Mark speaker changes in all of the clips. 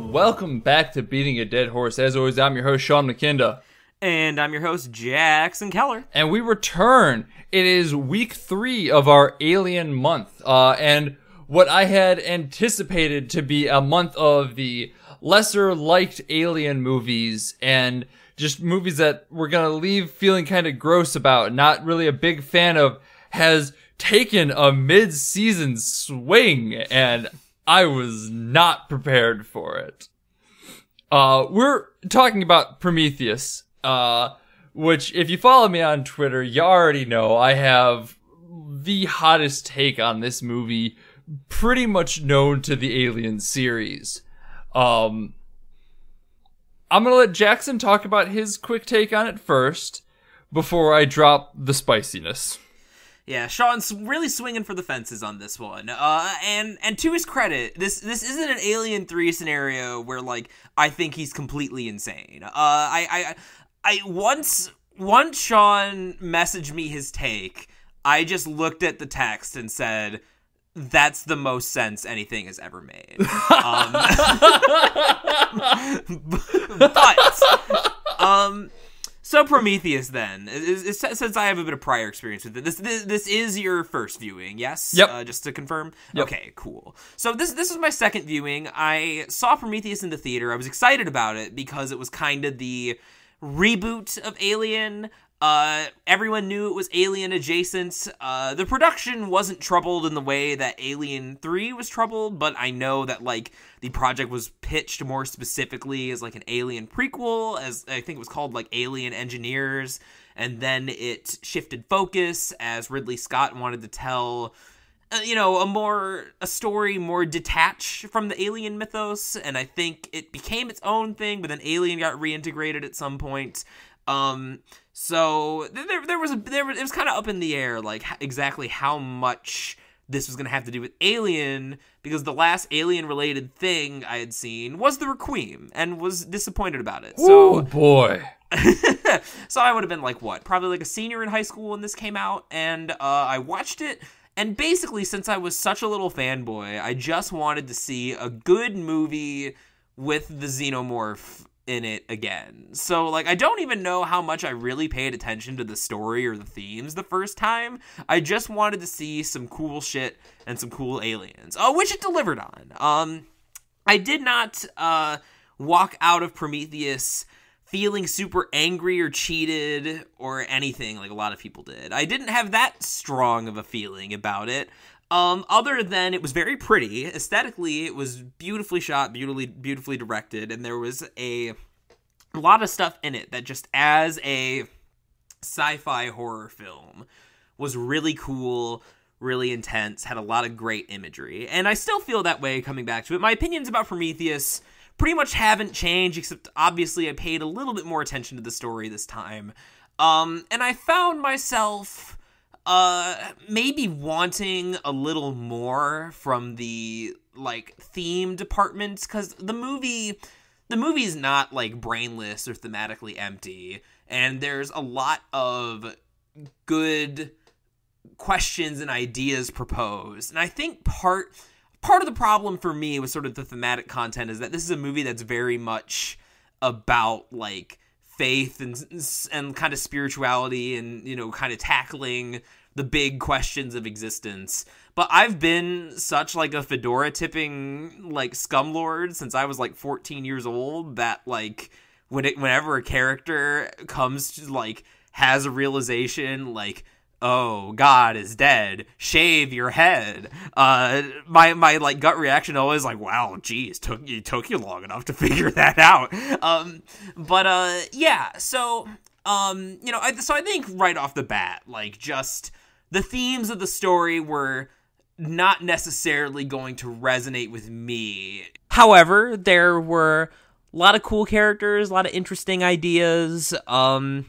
Speaker 1: Welcome back to Beating a Dead Horse. As always, I'm your host, Sean McKinda.
Speaker 2: And I'm your host, Jackson Keller.
Speaker 1: And we return. It is week 3 of our Alien month. And what I had anticipated to be a month of the lesser-liked Alien movies and just movies that we're going to leave feeling kind of gross about, not really a big fan of, has taken a mid-season swing, and I was not prepared for it. We're talking about Prometheus, which, if you follow me on Twitter, you already know I have the hottest take on this movie, pretty much known to the Alien series. I'm gonna let Jackson talk about his quick take on it first, before I drop the spiciness.
Speaker 2: Yeah, Sean's really swinging for the fences on this one. And to his credit, this isn't an Alien 3 scenario where, like, I think he's completely insane. I once Sean messaged me his take, I just looked at the text and said, that's the most sense anything has ever made. So Prometheus then, since I have a bit of prior experience with it, this is your first viewing, yes?
Speaker 1: Yep.
Speaker 2: Just to confirm?
Speaker 1: Yep.
Speaker 2: Okay, cool. So this was my second viewing. I saw Prometheus in the theater. I was excited about it because it was kind of the reboot of Alien. Everyone knew it was Alien adjacent. The production wasn't troubled in the way that Alien 3 was troubled, but I know that, like, the project was pitched more specifically as, like, an Alien prequel, as I think it was called, like, Alien Engineers, and then it shifted focus as Ridley Scott wanted to tell, a story more detached from the Alien mythos, and I think it became its own thing, but then Alien got reintegrated at some point. So it was kind of up in the air, like, exactly how much this was going to have to do with Alien, because the last Alien-related thing I had seen was the Requiem, and was disappointed about it.
Speaker 1: Oh, boy.
Speaker 2: So I would have been, like, probably like a senior in high school when this came out, and I watched it, and basically, since I was such a little fanboy, I just wanted to see a good movie with the xenomorph in it again. So, like, I don't even know how much I really paid attention to the story or the themes the first time. I just wanted to see some cool shit and some cool aliens, which it delivered on. I did not walk out of Prometheus feeling super angry or cheated or anything like a lot of people did. I didn't have that strong of a feeling about it. Other than it was very pretty. Aesthetically, it was beautifully shot, beautifully directed, and there was a lot of stuff in it that just as a sci-fi horror film was really cool, really intense, had a lot of great imagery. And I still feel that way coming back to it. My opinions about Prometheus pretty much haven't changed, except obviously I paid a little bit more attention to the story this time. And I found myself maybe wanting a little more from the, like, theme department, because the movie's not, like, brainless or thematically empty, and there's a lot of good questions and ideas proposed, and I think part of the problem for me with sort of the thematic content is that this is a movie that's very much about, like, faith and kind of spirituality and, kind of tackling the big questions of existence. But I've been such, like, a fedora-tipping, like, scumlord since I was, like, 14 years old that, like, whenever a character comes to, like, has a realization, like, oh, God is dead, shave your head. My like gut reaction always like, wow, geez, took you long enough to figure that out. Yeah. So, so I think right off the bat, like, just the themes of the story were not necessarily going to resonate with me. However, there were a lot of cool characters, a lot of interesting ideas. I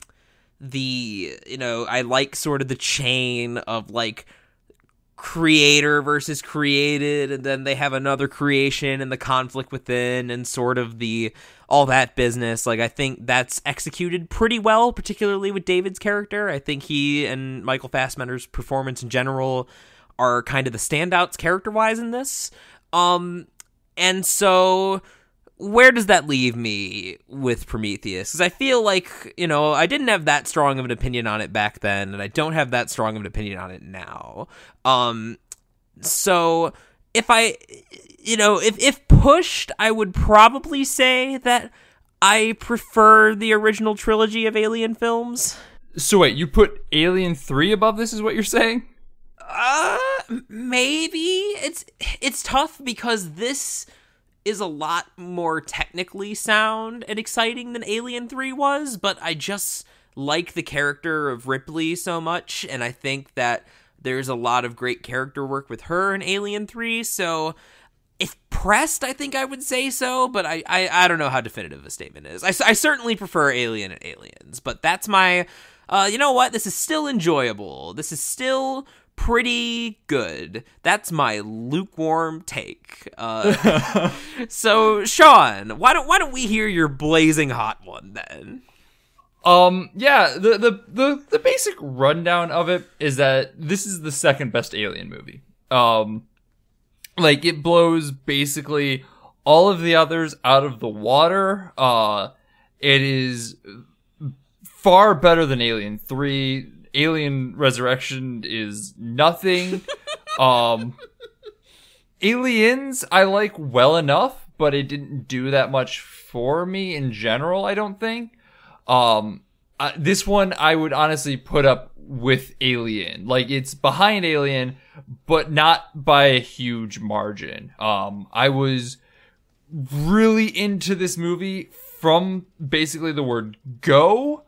Speaker 2: like sort of the chain of, like, creator versus created, and then they have another creation and the conflict within and sort of all that business. Like, I think that's executed pretty well, particularly with David's character. I think he and Michael Fassbender's performance in general are kind of the standouts character-wise in this. And so where does that leave me with Prometheus? Because I feel like, I didn't have that strong of an opinion on it back then, and I don't have that strong of an opinion on it now. So if pushed, I would probably say that I prefer the original trilogy of Alien films.
Speaker 1: So wait, you put Alien 3 above this is what you're saying?
Speaker 2: Maybe. It's tough because this is a lot more technically sound and exciting than Alien 3 was, but I just like the character of Ripley so much, and I think that there's a lot of great character work with her in Alien 3, so if pressed, I think I would say so, but I don't know how definitive a statement is. I certainly prefer Alien and Aliens, but that's my, you know what, this is still enjoyable. This is still pretty good. That's my lukewarm take. So, Sean, why don't we hear your blazing hot one then?
Speaker 1: Yeah, the basic rundown of it is that this is the second best Alien movie. Like, it blows basically all of the others out of the water. It is far better than Alien 3. Alien Resurrection is nothing. Aliens I like well enough, but it didn't do that much for me in general, I don't think. This one I would honestly put up with Alien. Like, it's behind Alien, but not by a huge margin. I was really into this movie from basically the word go.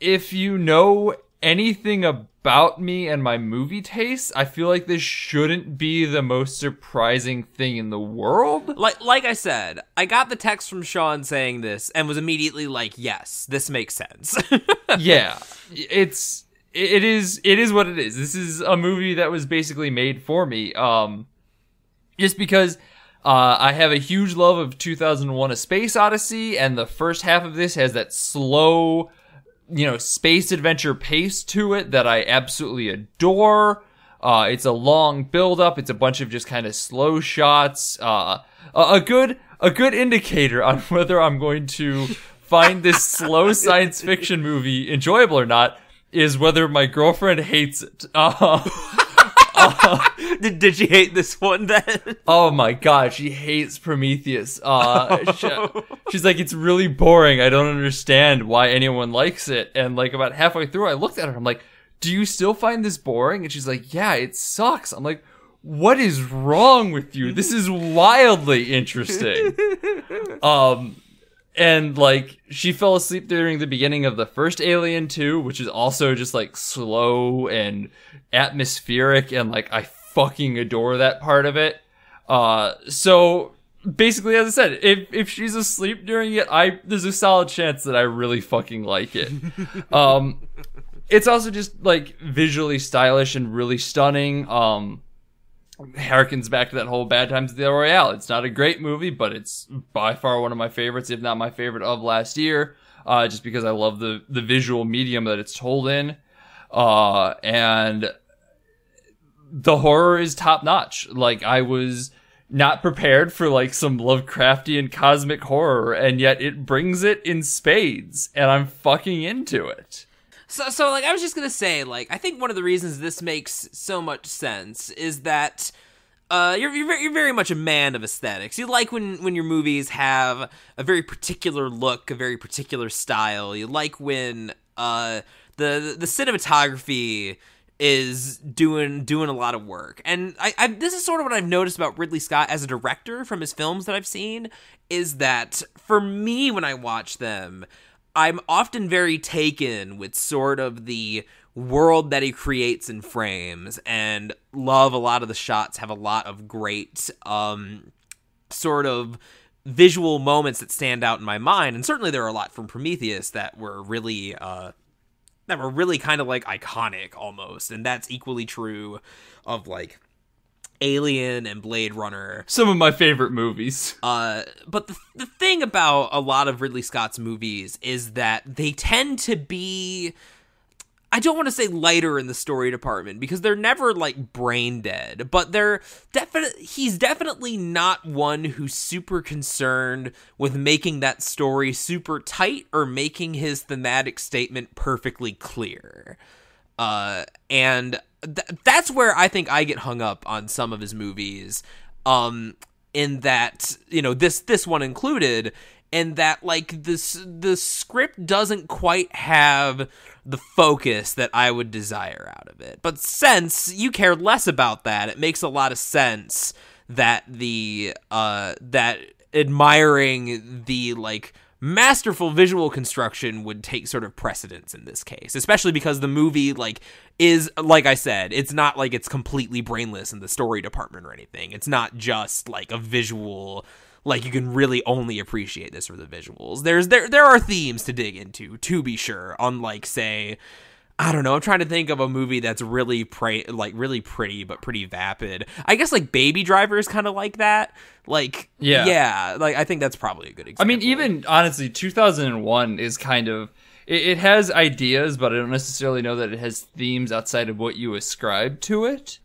Speaker 1: If you know anything about me and my movie tastes, I feel like this shouldn't be the most surprising thing in the world.
Speaker 2: Like I said, I got the text from Sean saying this and was immediately like, yes, this makes sense.
Speaker 1: Yeah, it is what it is. This is a movie that was basically made for me. Just because I have a huge love of 2001: A Space Odyssey, and the first half of this has that slow, space adventure pace to it that I absolutely adore. It's a long build up. It's a bunch of just kind of slow shots. A good indicator on whether I'm going to find this slow science fiction movie enjoyable or not is whether my girlfriend hates it.
Speaker 2: Did she hate this one then?
Speaker 1: Oh my god, she hates Prometheus. She's like, it's really boring. I don't understand why anyone likes it. And like about halfway through, I looked at her. I'm like, do you still find this boring? And she's like, yeah, it sucks. I'm like, what is wrong with you? This is wildly interesting. And like, she fell asleep during the beginning of the first Alien 2, which is also just like slow and atmospheric, and like I fucking adore that part of it. So basically, as I said, if she's asleep during it, there's a solid chance that I really fucking like it. It's also just like visually stylish and really stunning. Harkens back to that whole Bad Times at the El Royale. It's not a great movie, but it's by far one of my favorites, if not my favorite of last year, just because I love the visual medium that it's told in. And the horror is top notch. Like, I was not prepared for like some Lovecraftian cosmic horror, and yet it brings it in spades, and I'm fucking into it.
Speaker 2: So like, I was just gonna say, like, I think one of the reasons this makes so much sense is that you're very much a man of aesthetics. You like when your movies have a very particular look, a very particular style. You like when the cinematography is doing a lot of work. And I this is sort of what I've noticed about Ridley Scott as a director from his films that I've seen, is that for me, when I watch them, I'm often very taken with sort of the world that he creates in frames, and love a lot of the shots have a lot of great sort of visual moments that stand out in my mind. And certainly there are a lot from Prometheus that were really kind of like iconic almost, and that's equally true of like Alien and Blade Runner.
Speaker 1: Some of my favorite movies.
Speaker 2: But the thing about a lot of Ridley Scott's movies is that they tend to be, I don't want to say lighter in the story department because they're never like brain dead, but he's definitely not one who's super concerned with making that story super tight or making his thematic statement perfectly clear. And that's where I think I get hung up on some of his movies, in that, you know, this one included, and that like the script doesn't quite have the focus that I would desire out of it. But since you cared less about that, it makes a lot of sense that that admiring the like masterful visual construction would take sort of precedence in this case, especially because the movie like is, like I said, it's not like it's completely brainless in the story department or anything. It's not just like a visual, like you can really only appreciate this for the visuals. There are themes to dig into, to be sure, unlike, say, I don't know, I'm trying to think of a movie that's really really pretty but pretty vapid. I guess like Baby Driver is kind of like that. Like yeah, like I think that's probably a good example.
Speaker 1: I mean, even honestly, 2001 is kind of, it has ideas, but I don't necessarily know that it has themes outside of what you ascribe to it.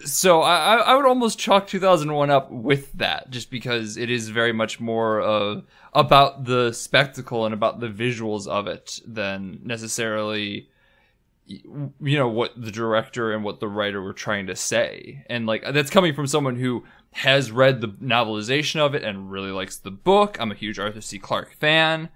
Speaker 1: So I would almost chalk 2001 up with that, just because it is very much more about the spectacle and about the visuals of it than necessarily, you know, what the director and what the writer were trying to say. And like, that's coming from someone who has read the novelization of it and really likes the book. I'm a huge Arthur C. Clarke fan.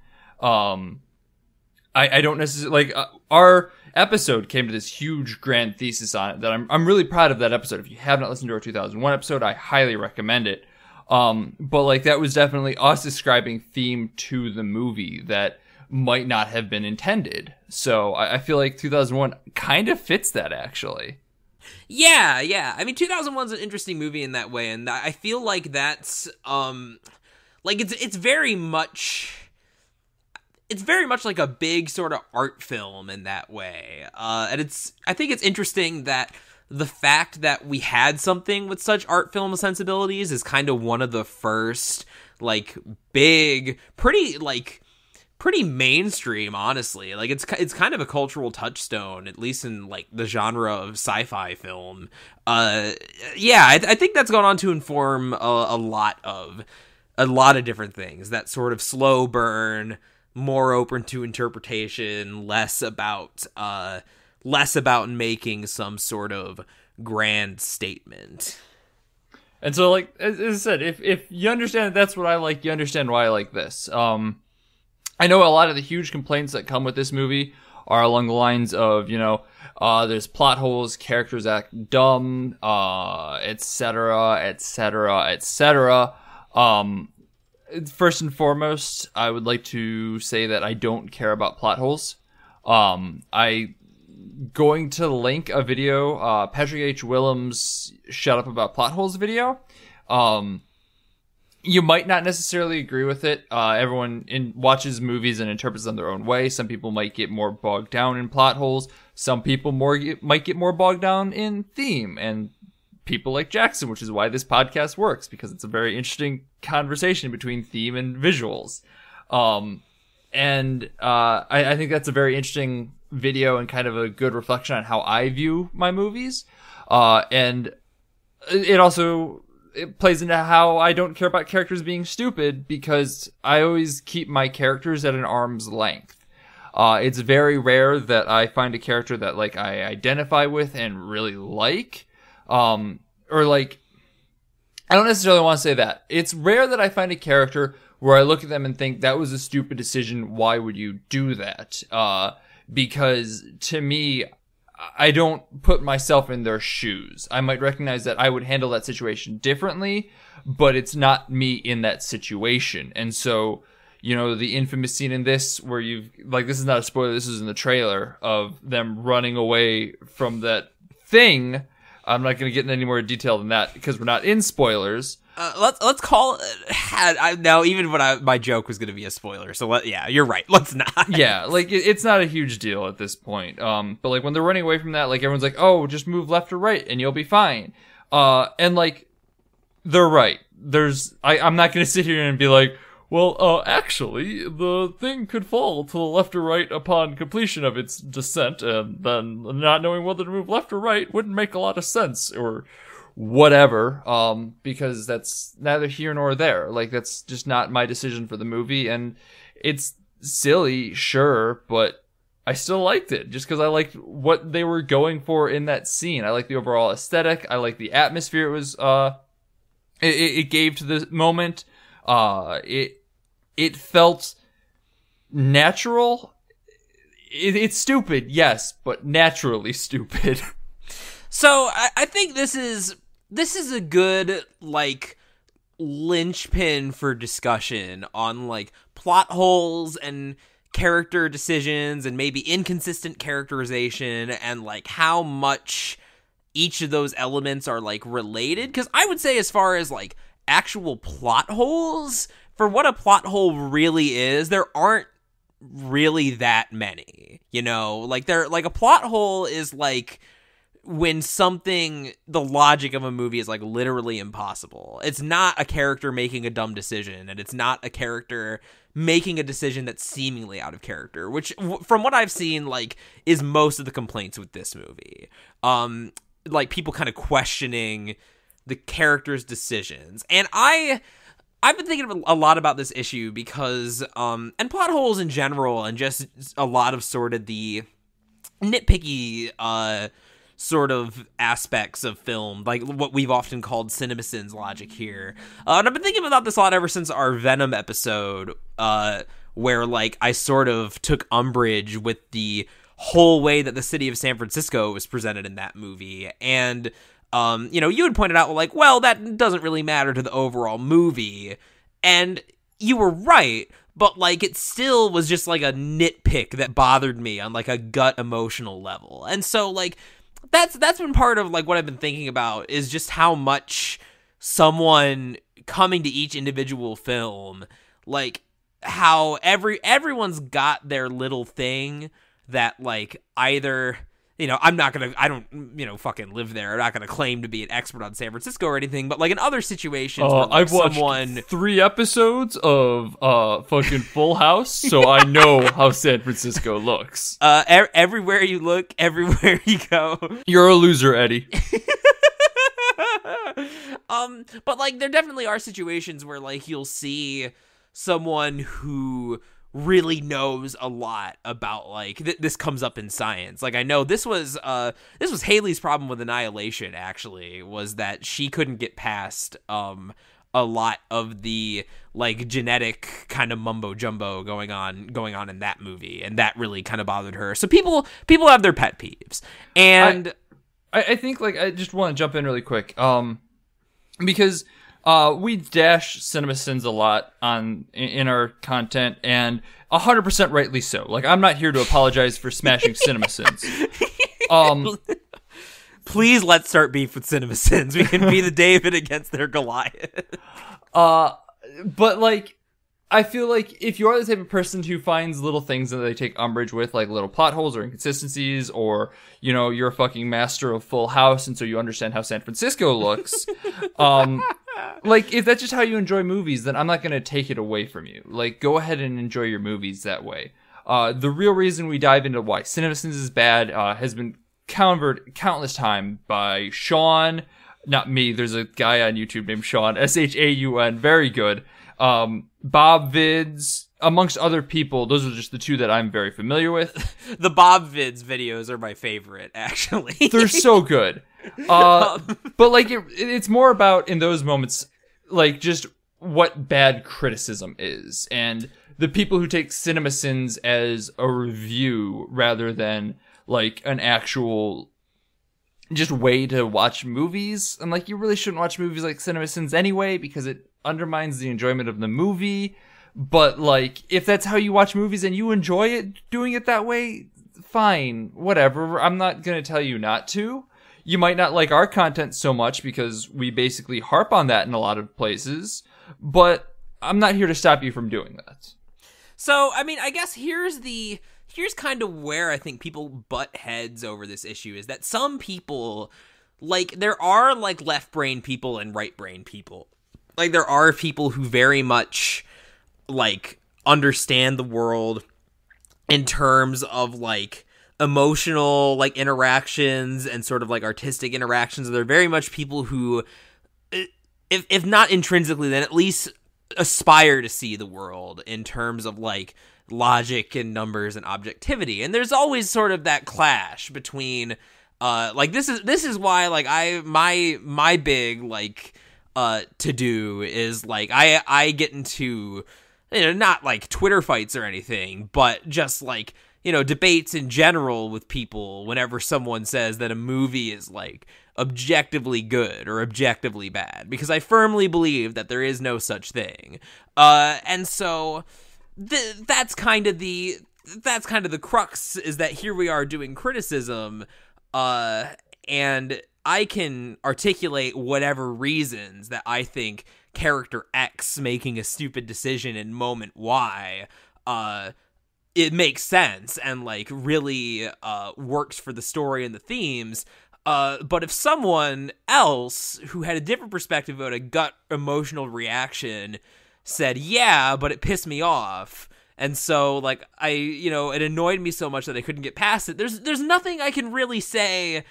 Speaker 1: I don't necessarily like our episode came to this huge grand thesis on it that I'm really proud of that episode. If you have not listened to our 2001 episode, I highly recommend it. But like that was definitely us describing theme to the movie that might not have been intended. So I feel like 2001 kind of fits that, actually.
Speaker 2: Yeah. I mean, 2001's an interesting movie in that way, and I feel like that's like it's very much like a big sort of art film in that way. And I think it's interesting that the fact that we had something with such art film sensibilities is kind of one of the first, like, big, pretty mainstream, honestly. Like, it's kind of a cultural touchstone, at least in, like, the genre of sci-fi film. I think that's gone on to inform a lot of different things. That sort of slow burn, more open to interpretation, less about making some sort of grand statement.
Speaker 1: And so, like, as I said, if you understand that that's what I like, you understand why I like this. I know a lot of the huge complaints that come with this movie are along the lines of, you know, there's plot holes, characters act dumb, etc. First and foremost, I would like to say that I don't care about plot holes. I going to link a video, Patrick H. Willems' Shut Up About Plot Holes video. You might not necessarily agree with it. Everyone watches movies and interprets them their own way. Some people might get more bogged down in plot holes. Some people might get more bogged down in theme, and people like Jackson, which is why this podcast works, because it's a very interesting conversation between theme and visuals. I think that's a very interesting video and kind of a good reflection on how I view my movies. And it plays into how I don't care about characters being stupid, because I always keep my characters at an arm's length. It's very rare that I find a character that like I identify with and really like. Or like, I don't necessarily want to say that. It's rare that I find a character where I look at them and think that was a stupid decision. Why would you do that? Because to me, I don't put myself in their shoes. I might recognize that I would handle that situation differently, but it's not me in that situation. And so, you know, the infamous scene in this where this is not a spoiler, this is in the trailer, of them running away from that thing. I'm not going to get into any more detail than that because we're not in spoilers.
Speaker 2: Let's call it. Now, even when my joke was going to be a spoiler, so you're right. Let's not.
Speaker 1: Yeah, like it's not a huge deal at this point. But like when they're running away from that, like everyone's like, "Oh, just move left or right and you'll be fine." And like they're right. I'm not going to sit here and be like, well, actually, the thing could fall to the left or right upon completion of its descent, and then not knowing whether to move left or right wouldn't make a lot of sense, or whatever, because that's neither here nor there. Like, that's just not my decision for the movie, and it's silly, sure, but I still liked it, just because I liked what they were going for in that scene. I like the overall aesthetic, I like the atmosphere it was, it gave to the moment. It felt natural. It's stupid, yes, but naturally stupid.
Speaker 2: So I think this is a good, like, linchpin for discussion on, like, plot holes and character decisions and maybe inconsistent characterization and, like, how much each of those elements are, like, related. Because I would say, as far as, like, actual plot holes, for what a plot hole really is, there aren't really that many, you know? Like, a plot hole is, like, when the logic of a movie is, like, literally impossible. It's not a character making a dumb decision, and it's not a character making a decision that's seemingly out of character, which, from what I've seen, like, is most of the complaints with this movie. Like, people kind of questioning the character's decisions. And I've been thinking a lot about this issue because, and plot holes in general, and just a lot of sort of the nitpicky, sort of aspects of film, like what we've often called CinemaSins logic here. And I've been thinking about this a lot ever since our Venom episode, where, like, I sort of took umbrage with the whole way that the city of San Francisco was presented in that movie. And, you know, you had pointed out, like, well, that doesn't really matter to the overall movie. And you were right, but, like, it still was just, like, a nitpick that bothered me on, like, a gut emotional level. And so, like, that's been part of, like, what I've been thinking about, is just how much someone coming to each individual film, like, how everyone's got their little thing that, like, either, you know, I don't, you know, fucking live there. I'm not going to claim to be an expert on San Francisco or anything, but, like, in other situations where, like,
Speaker 1: I've watched 3 episodes of fucking Full House, so I know how San Francisco looks.
Speaker 2: Everywhere you look, everywhere you go.
Speaker 1: You're a loser, Eddie.
Speaker 2: But, like, there definitely are situations where, like, you'll see someone who really knows a lot about, like, this comes up in science. Like, I know this was Haley's problem with Annihilation, actually, was that she couldn't get past a lot of the, like, genetic kind of mumbo jumbo going on in that movie, and that really kind of bothered her. So people have their pet peeves, and
Speaker 1: I think, like, I just want to jump in really quick, because we dash CinemaSins a lot in our content, and 100% rightly so. Like, I'm not here to apologize for smashing CinemaSins.
Speaker 2: Please, let's start beef with CinemaSins. We can be the David against their Goliath.
Speaker 1: But, like, I feel like if you are the type of person who finds little things that they take umbrage with, like little plot holes or inconsistencies, or, you know, you're a fucking master of Full House, and so you understand how San Francisco looks, like, if that's just how you enjoy movies, then I'm not going to take it away from you. Like, go ahead and enjoy your movies that way. The real reason we dive into why CinemaSins is bad has been covered countless times by Sean, not me. There's a guy on YouTube named Sean, Shaun, very good. Bob Vids, amongst other people. Those are just the 2 that I'm very familiar with.
Speaker 2: The Bob Vids videos are my favorite, actually.
Speaker 1: They're so good. But, like, it's more about, in those moments, like, just what bad criticism is, and the people who take CinemaSins as a review rather than, like, an actual just way to watch movies. And, like, you really shouldn't watch movies like CinemaSins anyway, because it undermines the enjoyment of the movie. But, like, if that's how you watch movies and you enjoy it doing it that way, fine, whatever. I'm not gonna tell you not to. You might not like our content so much because we basically harp on that in a lot of places, but I'm not here to stop you from doing that.
Speaker 2: So, I mean, I guess here's kind of where I think people butt heads over this issue, is that some people, like, there are, like, left brain people and right brain people. Like, there are people who very much like understand the world in terms of like emotional like interactions and sort of like artistic interactions. They're very much people who, if not intrinsically, then at least aspire to see the world in terms of like logic and numbers and objectivity. And there's always sort of that clash between like this is why like my big like to do is like I get into, you know, not like Twitter fights or anything, but just like, you know, debates in general with people whenever someone says that a movie is like objectively good or objectively bad, because I firmly believe that there is no such thing. And so that's kind of the crux, is that here we are doing criticism, and I can articulate whatever reasons that I think character X making a stupid decision in moment Y, it makes sense and like really works for the story and the themes. But if someone else who had a different perspective about a gut emotional reaction said, yeah, but it pissed me off, and so like it annoyed me so much that I couldn't get past it, there's nothing I can really say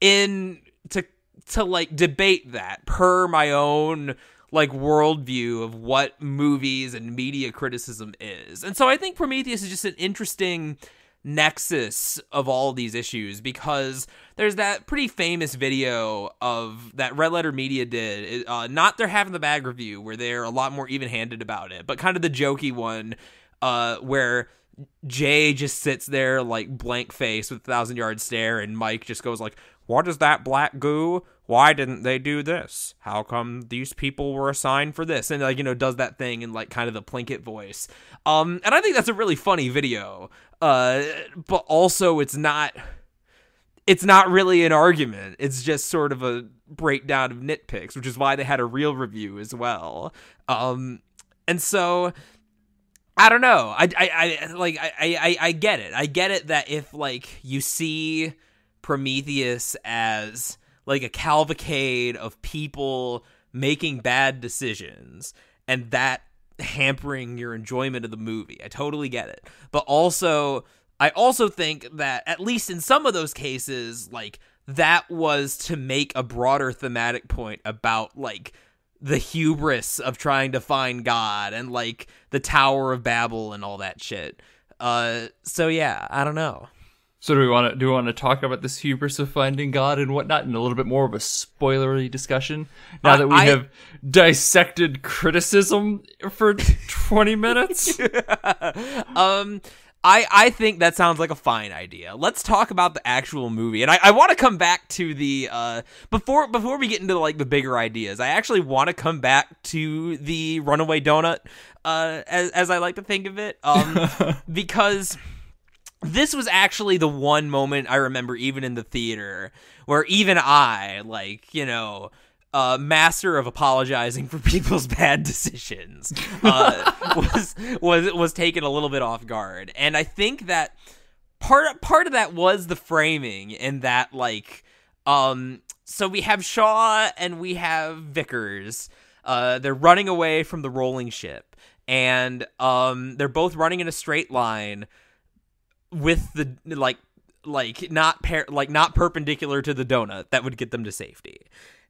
Speaker 2: to like debate that per my own like worldview of what movies and media criticism is. And so I think Prometheus is just an interesting nexus of all these issues, because there's that pretty famous video of that Red Letter Media did, not their Half in the Bag review, where they're a lot more even-handed about it, but kind of the jokey one, where Jay just sits there like blank face with 1,000-yard stare, and Mike just goes like, "What is that black goo? Why didn't they do this? How come these people were assigned for this?" And like, you know, does that thing in like kind of the Plinkett voice. And I think that's a really funny video. But also it's not really an argument. It's just sort of a breakdown of nitpicks, which is why they had a real review as well. And so I don't know. I get it. I get it that if like you see Prometheus as like a cavalcade of people making bad decisions and that hampering your enjoyment of the movie, I totally get it. But I also think that at least in some of those cases, like that was to make a broader thematic point about like the hubris of trying to find God and like the Tower of Babel and all that shit. So yeah, I don't know.
Speaker 1: So do we want to talk about this hubris of finding God and whatnot in a little bit more of a spoilery discussion now that we have dissected criticism for 20 minutes?
Speaker 2: I think that sounds like a fine idea. Let's talk about the actual movie. And I want to come back to the before we get into like the bigger ideas, I actually want to come back to the runaway donut, as I like to think of it, because this was actually the one moment I remember, even in the theater, where even I, like, you know, master of apologizing for people's bad decisions, was taken a little bit off guard. And I think that part of that was the framing, in that, like, so we have Shaw and we have Vickers. They're running away from the rolling ship, and they're both running in a straight line with the not perpendicular to the donut that would get them to safety.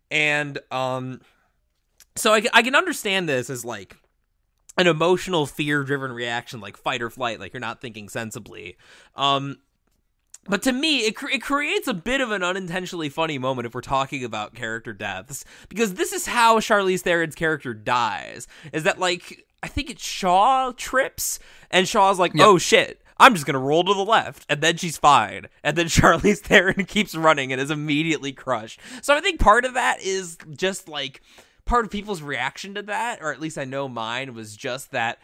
Speaker 2: And so I can understand this as like an emotional fear-driven reaction, like fight or flight, like you're not thinking sensibly. But to me, it creates a bit of an unintentionally funny moment if we're talking about character deaths, because this is how Charlize Theron's character dies, is that like, I think it's Shaw trips, and Shaw's like, yep. Oh shit, I'm just going to roll to the left, and then she's fine. And then Charlize Theron keeps running and is immediately crushed. So I think part of that is just, like, part of people's reaction to that, or at least I know mine, was just that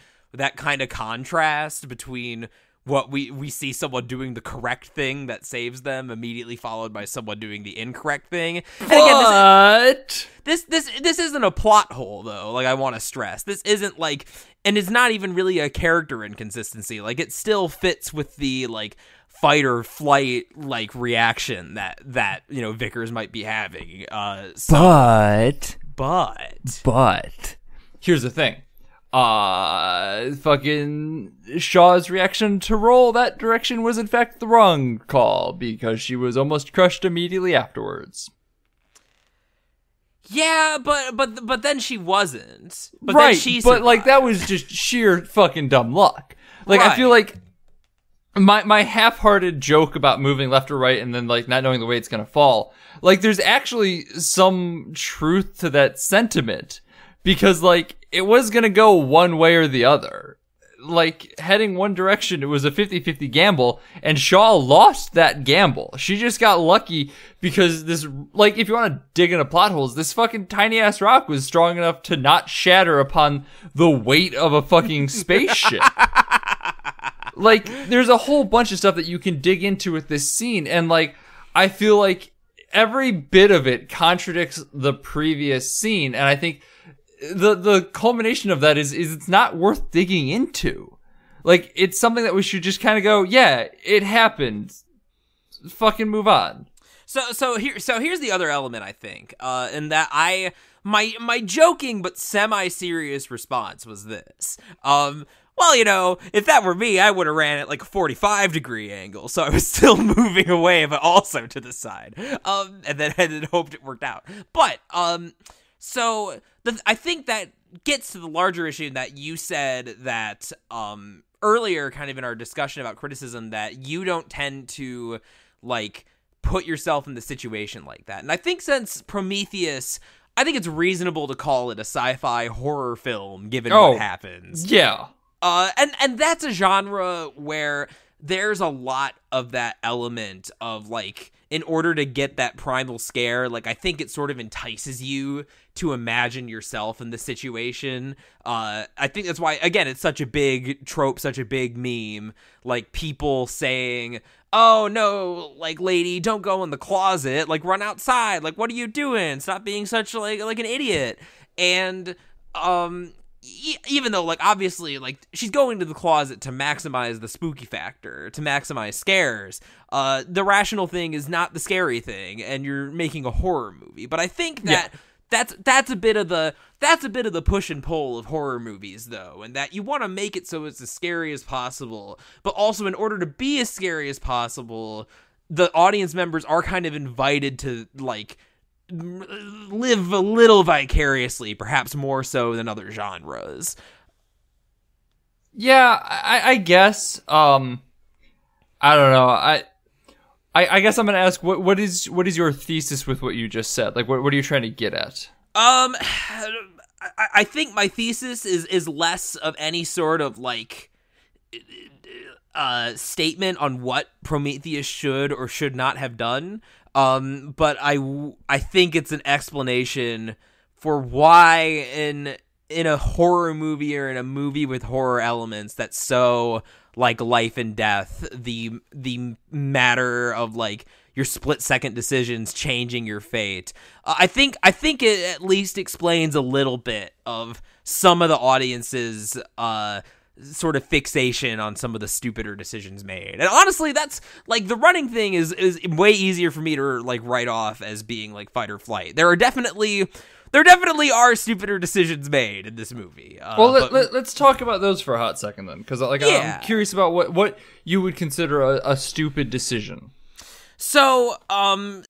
Speaker 2: kind of contrast between what we see someone doing the correct thing that saves them, immediately followed by someone doing the incorrect thing. And again, this isn't a plot hole, though, like I want to stress. This isn't like, and it's not even really a character inconsistency. Like, it still fits with the like fight or flight like reaction that you know Vickers might be having.
Speaker 1: But
Speaker 2: But
Speaker 1: here's the thing. fucking Shaw's reaction to roll that direction was in fact the wrong call because she was almost crushed immediately afterwards.
Speaker 2: Yeah, but then she wasn't. But
Speaker 1: right,
Speaker 2: then she
Speaker 1: but like
Speaker 2: survived.
Speaker 1: that was just sheer fucking dumb luck. Like
Speaker 2: Right.
Speaker 1: I feel like my half-hearted joke about moving left or right and then like not knowing the way it's gonna fall, like there's actually some truth to that sentiment because like it was gonna go one way or the other. Like heading one direction, it was a 50-50 gamble, and Shaw lost that gamble. She just got lucky because this, like, if you want to dig into plot holes, this fucking tiny ass rock was strong enough to not shatter upon the weight of a fucking spaceship. Like, there's a whole bunch of stuff that you can dig into with this scene, and like, I feel like every bit of it contradicts the previous scene, and I think the culmination of that is it's not worth digging into. Like, it's something that we should just kind of go, yeah, it happened. Fucking move on.
Speaker 2: So here's the other element, I think, in that my joking but semi-serious response was this. Well, you know, if that were me, I would have ran at like a 45-degree angle, so I was still moving away, but also to the side. And then hoped it worked out. But, so I think that gets to the larger issue that you said that earlier, kind of in our discussion about criticism, that you don't tend to like put yourself in the situation like that. And I think since Prometheus, I think it's reasonable to call it a sci-fi horror film, given what happens.
Speaker 1: Yeah.
Speaker 2: And that's a genre where there's a lot of that element of like, in order to get that primal scare, like I think it sort of entices you to imagine yourself in the situation. I think that's why, again, it's such a big trope, such a big meme, like people saying, oh no, like lady, don't go in the closet, like run outside, like what are you doing? Stop being such like an idiot. And even though, like, obviously, like, she's going to the closet to maximize the spooky factor, to maximize scares. The rational thing is not the scary thing, and you're making a horror movie. But I think that that's a bit of the push and pull of horror movies, though, and that you want to make it so it's as scary as possible, but also in order to be as scary as possible, the audience members are kind of invited to, like, live a little vicariously, perhaps more so than other genres.
Speaker 1: Yeah, I guess. I don't know. I guess I'm gonna ask what is your thesis with what you just said? Like, what are you trying to get at?
Speaker 2: I think my thesis is less of any sort of like statement on what Prometheus should or should not have done. But I think it's an explanation for why in a horror movie or in a movie with horror elements that's so like life and death, the matter of like your split-second decisions changing your fate. I think it at least explains a little bit of some of the audience's sort of fixation on some of the stupider decisions made. And honestly, that's like the running thing is way easier for me to like write off as being like fight or flight. There definitely are stupider decisions made in this movie.
Speaker 1: Let's talk about those for a hot second then, because like I'm curious about what you would consider a stupid decision.
Speaker 2: So,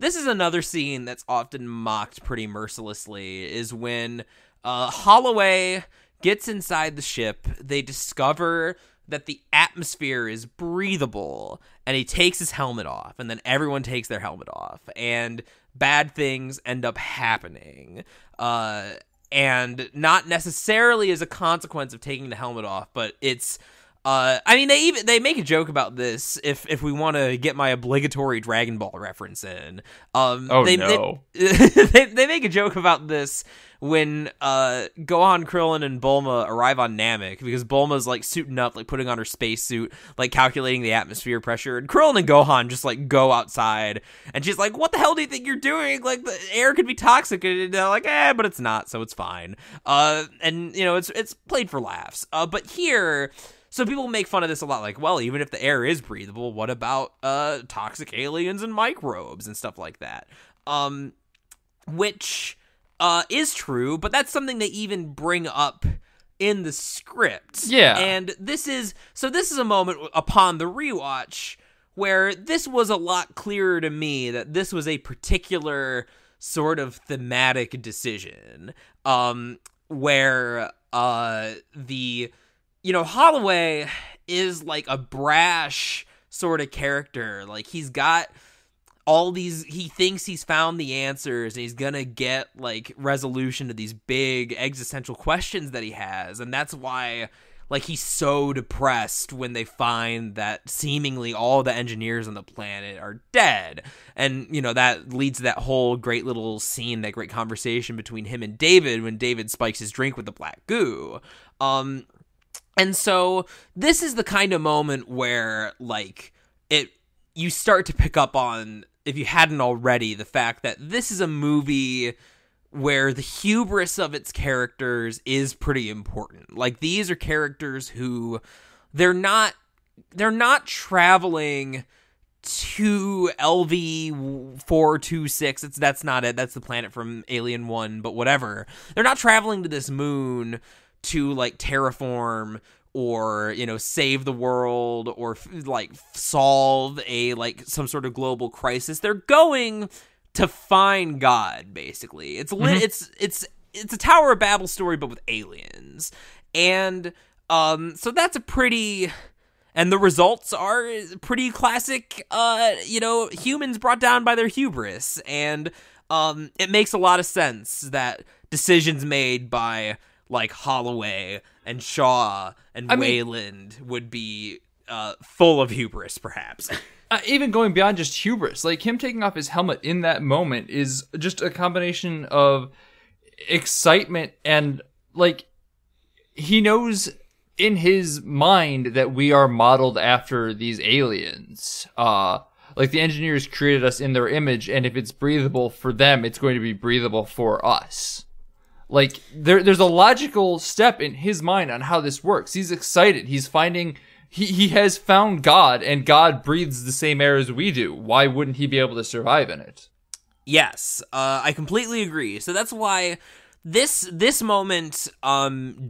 Speaker 2: this is another scene that's often mocked pretty mercilessly, is when Holloway gets inside the ship. They discover that the atmosphere is breathable, and he takes his helmet off, and then everyone takes their helmet off, and bad things end up happening. And not necessarily as a consequence of taking the helmet off, but it's I mean, they make a joke about this if we want to get my obligatory Dragon Ball reference in. They make a joke about this when Gohan, Krillin, and Bulma arrive on Namek, because Bulma's like suiting up, like putting on her spacesuit, like calculating the atmosphere pressure, and Krillin and Gohan just like go outside, and she's like, "What the hell do you think you're doing? Like the air could be toxic," and they're like, but it's not, so it's fine. And you know, it's played for laughs. But here. So people make fun of this a lot, like, well, even if the air is breathable, what about toxic aliens and microbes and stuff like that? Which is true, but that's something they even bring up in the script.
Speaker 1: Yeah.
Speaker 2: And this is a moment upon the rewatch where this was a lot clearer to me that this was a particular sort of thematic decision, where Holloway is like a brash sort of character. Like, he's got all these, he thinks he's found the answers and he's gonna get like resolution to these big existential questions that he has, and that's why like he's so depressed when they find that seemingly all the engineers on the planet are dead. And that leads to that whole great little scene, that great conversation between him and David when David spikes his drink with the black goo. And so this is the kind of moment where like you start to pick up on, if you hadn't already, the fact that this is a movie where the hubris of its characters is pretty important. Like, these are characters who they're not traveling to LV-426. That's not it. That's the planet from Alien 1, but whatever. They're not traveling to this moon to like terraform or save the world or like solve a like some sort of global crisis. They're going to find God, basically. It's it's a Tower of Babel story, but with aliens. And so that's a pretty, and the results are pretty classic, humans brought down by their hubris. And it makes a lot of sense that decisions made by like Holloway and Shaw and Wayland would be full of hubris, perhaps.
Speaker 1: Even going beyond just hubris, like him taking off his helmet in that moment is just a combination of excitement and like he knows in his mind that we are modeled after these aliens. Like the engineers created us in their image, and if it's breathable for them, it's going to be breathable for us. Like there's a logical step in his mind on how this works. He's excited. He's finding he has found God, and God breathes the same air as we do. Why wouldn't he be able to survive in it?
Speaker 2: Yes, I completely agree. So that's why this moment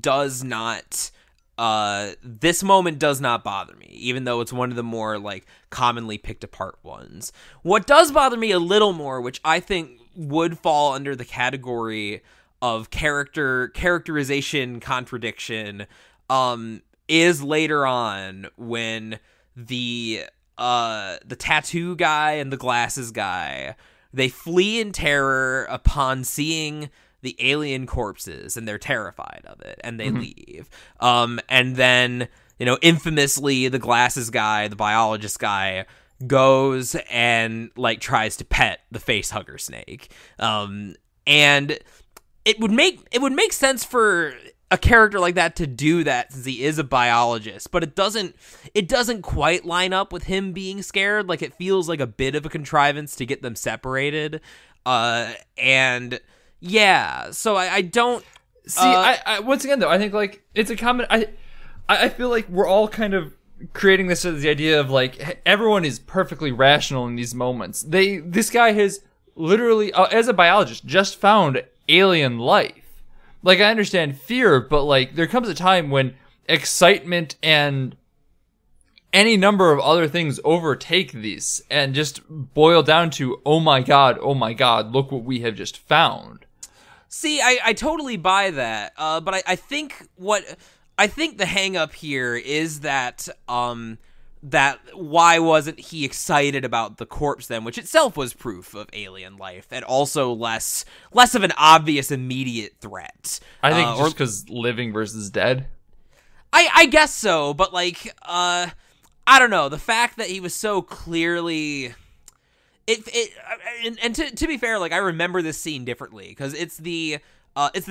Speaker 2: does not bother me, even though it's one of the more like commonly picked apart ones. What does bother me a little more, which I think would fall under the category of characterization contradiction, is later on when the tattoo guy and the glasses guy, they flee in terror upon seeing the alien corpses, and they're terrified of it, and they leave. And then, infamously, the glasses guy, the biologist guy, goes and like tries to pet the facehugger snake. And it would make sense for a character like that to do that, since he is a biologist, but it doesn't quite line up with him being scared. Like, it feels like a bit of a contrivance to get them separated. And yeah, so I don't
Speaker 1: see. I once again though, I think like it's a common. I feel like we're all kind of creating this as the idea of like everyone is perfectly rational in these moments. This guy has literally, as a biologist, just found alien life. Like, I understand fear, but like there comes a time when excitement and any number of other things overtake these and just boil down to, oh my god, look what we have just found.
Speaker 2: See, I totally buy that, but I think the hang up here is that that why wasn't he excited about the corpse then, which itself was proof of alien life and also less of an obvious immediate threat.
Speaker 1: I think just because living versus dead.
Speaker 2: I guess so, but like I don't know, the fact that he was so clearly and to be fair, like I remember this scene differently because it's the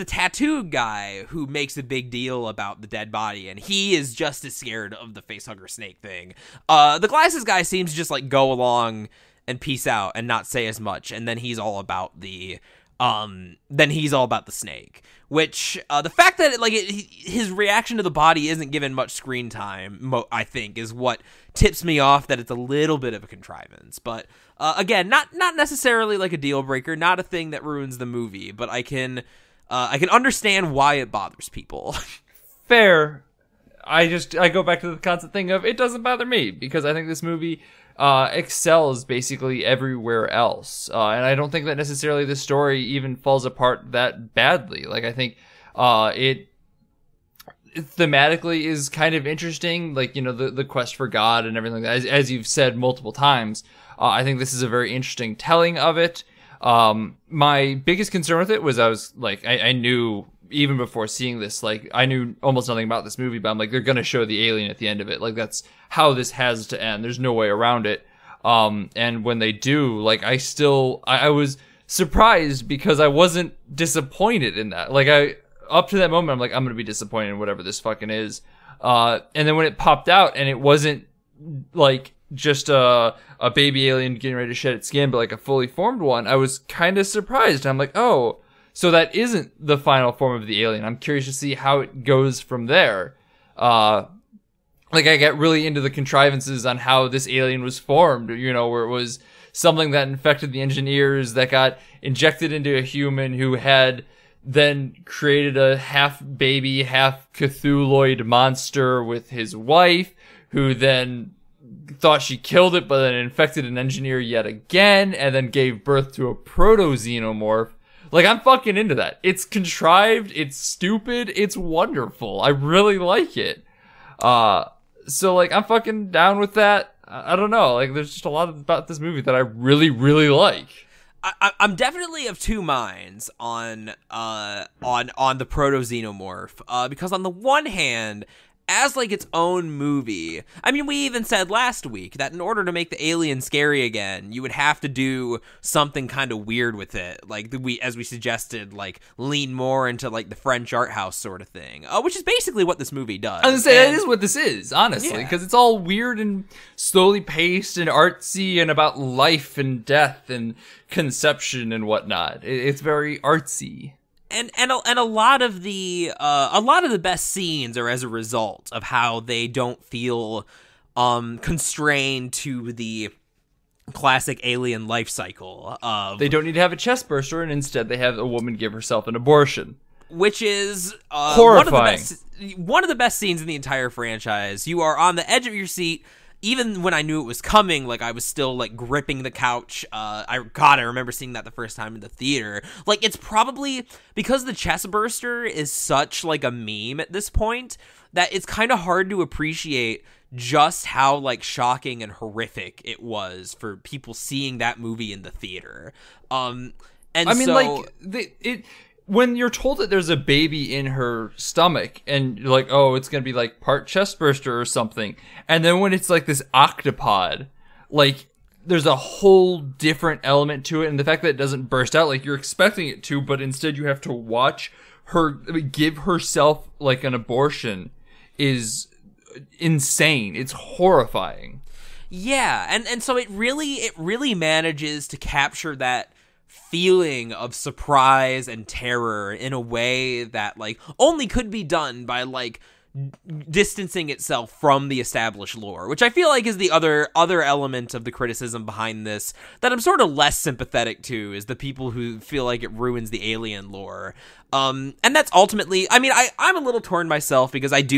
Speaker 2: tattoo guy who makes a big deal about the dead body, and he is just as scared of the facehugger snake thing. The glasses guy seems to just like go along and peace out and not say as much, and then he's all about the snake. Which the fact that his reaction to the body isn't given much screen time, I think, is what tips me off that it's a little bit of a contrivance. But again, not necessarily like a deal breaker, not a thing that ruins the movie, but I can understand why it bothers people.
Speaker 1: fair. I go back to the constant thing of it doesn't bother me because I think this movie excels basically everywhere else, and I don't think that necessarily the story even falls apart that badly. Like I think it thematically is kind of interesting, like, you know, the quest for God and everything like that, as you've said multiple times. I think this is a very interesting telling of it. My biggest concern with it was I knew even before seeing this, like, I knew almost nothing about this movie, but I'm like, they're gonna show the alien at the end of it. Like, that's how this has to end. There's no way around it. And when they do, like, I was surprised because I wasn't disappointed in that. Like, up to that moment, I'm like, I'm gonna be disappointed in whatever this fucking is. And then when it popped out and it wasn't, like, just a baby alien getting ready to shed its skin, but like a fully formed one, I was kind of surprised. I'm like, oh, so that isn't the final form of the alien. I'm curious to see how it goes from there. Like, I get really into the contrivances on how this alien was formed, you know, where it was something that infected the engineers that got injected into a human who had then created a half baby, half Cthulhuoid monster with his wife, who then thought she killed it, but then infected an engineer yet again, and then gave birth to a proto-xenomorph. Like, I'm fucking into that. It's contrived, it's stupid, it's wonderful. I really like it. So, like, I'm fucking down with that. I don't know. Like, there's just a lot about this movie that I really, really like.
Speaker 2: I'm definitely of two minds on the proto-xenomorph, because on the one hand, as, like, its own movie, I mean, we even said last week that in order to make the alien scary again, you would have to do something kind of weird with it. Like, as we suggested, like, lean more into, like, the French art house sort of thing, which is basically what this movie does.
Speaker 1: I was gonna say, that is what this is, honestly, because it's all weird and slowly paced and artsy and about life and death and conception and whatnot. It's very artsy.
Speaker 2: And a lot of the best scenes are as a result of how they don't feel constrained to the classic alien life cycle of,
Speaker 1: they don't need to have a chest burster, and instead they have a woman give herself an abortion,
Speaker 2: which is
Speaker 1: horrifying.
Speaker 2: One of the best scenes in the entire franchise. You are on the edge of your seat. Even when I knew it was coming, like, I was still, like, gripping the couch. I remember seeing that the first time in the theater. Like, it's probably, because the chest burster is such, like, a meme at this point, that it's kind of hard to appreciate just how, like, shocking and horrific it was for people seeing that movie in the theater.
Speaker 1: When you're told that there's a baby in her stomach and you're like, oh, it's going to be like part chest burster or something. And then when it's like this octopod, like, there's a whole different element to it. And the fact that it doesn't burst out like you're expecting it to, but instead you have to watch her give herself like an abortion is insane. It's horrifying.
Speaker 2: Yeah. And so it really manages to capture that feeling of surprise and terror in a way that, like, only could be done by, like, distancing itself from the established lore, which I feel like is the other element of the criticism behind this that I'm sort of less sympathetic to, is the people who feel like it ruins the alien lore. And that's ultimately, I mean, I'm a little torn myself because I would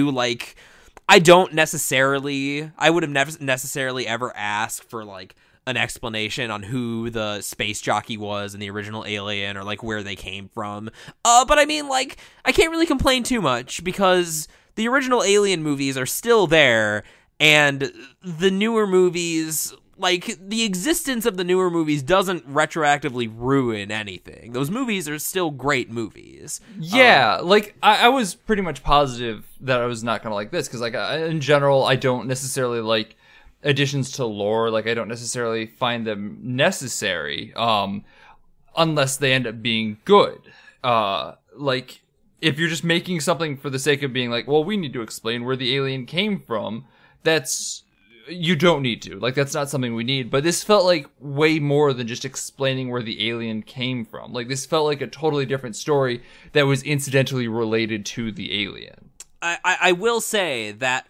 Speaker 2: have never necessarily ever asked for, like, an explanation on who the space jockey was in the original Alien, or, like, where they came from. But I mean, like, I can't really complain too much because the original Alien movies are still there, and the newer movies, like, the existence of the newer movies doesn't retroactively ruin anything. Those movies are still great movies.
Speaker 1: Yeah, like, I was pretty much positive that I was not gonna like this, because, like, in general, I don't necessarily like additions to lore. Like, I don't necessarily find them necessary, unless they end up being good. Like, if you're just making something for the sake of being like, well, we need to explain where the alien came from, you don't need to. Like, that's not something we need. But this felt like way more than just explaining where the alien came from. Like, this felt like a totally different story that was incidentally related to the alien.
Speaker 2: I will say that,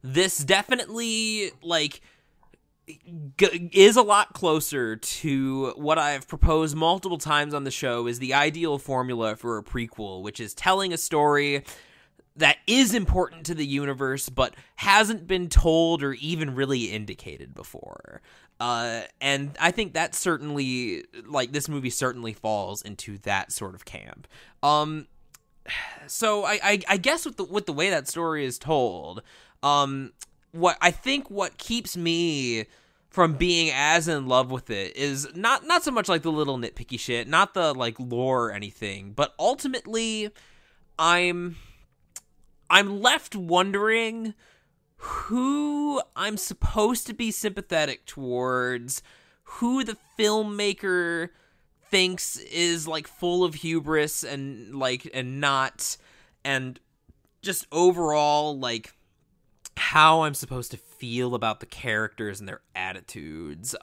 Speaker 2: this definitely, like, is a lot closer to what I've proposed multiple times on the show is the ideal formula for a prequel, which is telling a story that is important to the universe, but hasn't been told or even really indicated before. And I think that certainly, like, this movie certainly falls into that sort of camp. So I guess with the way that story is told, what keeps me from being as in love with it is not so much like the little nitpicky shit, not the like lore or anything, but ultimately I'm left wondering who I'm supposed to be sympathetic towards, who the filmmaker thinks is like full of hubris and not, and just overall like how I'm supposed to feel about the characters and their attitudes.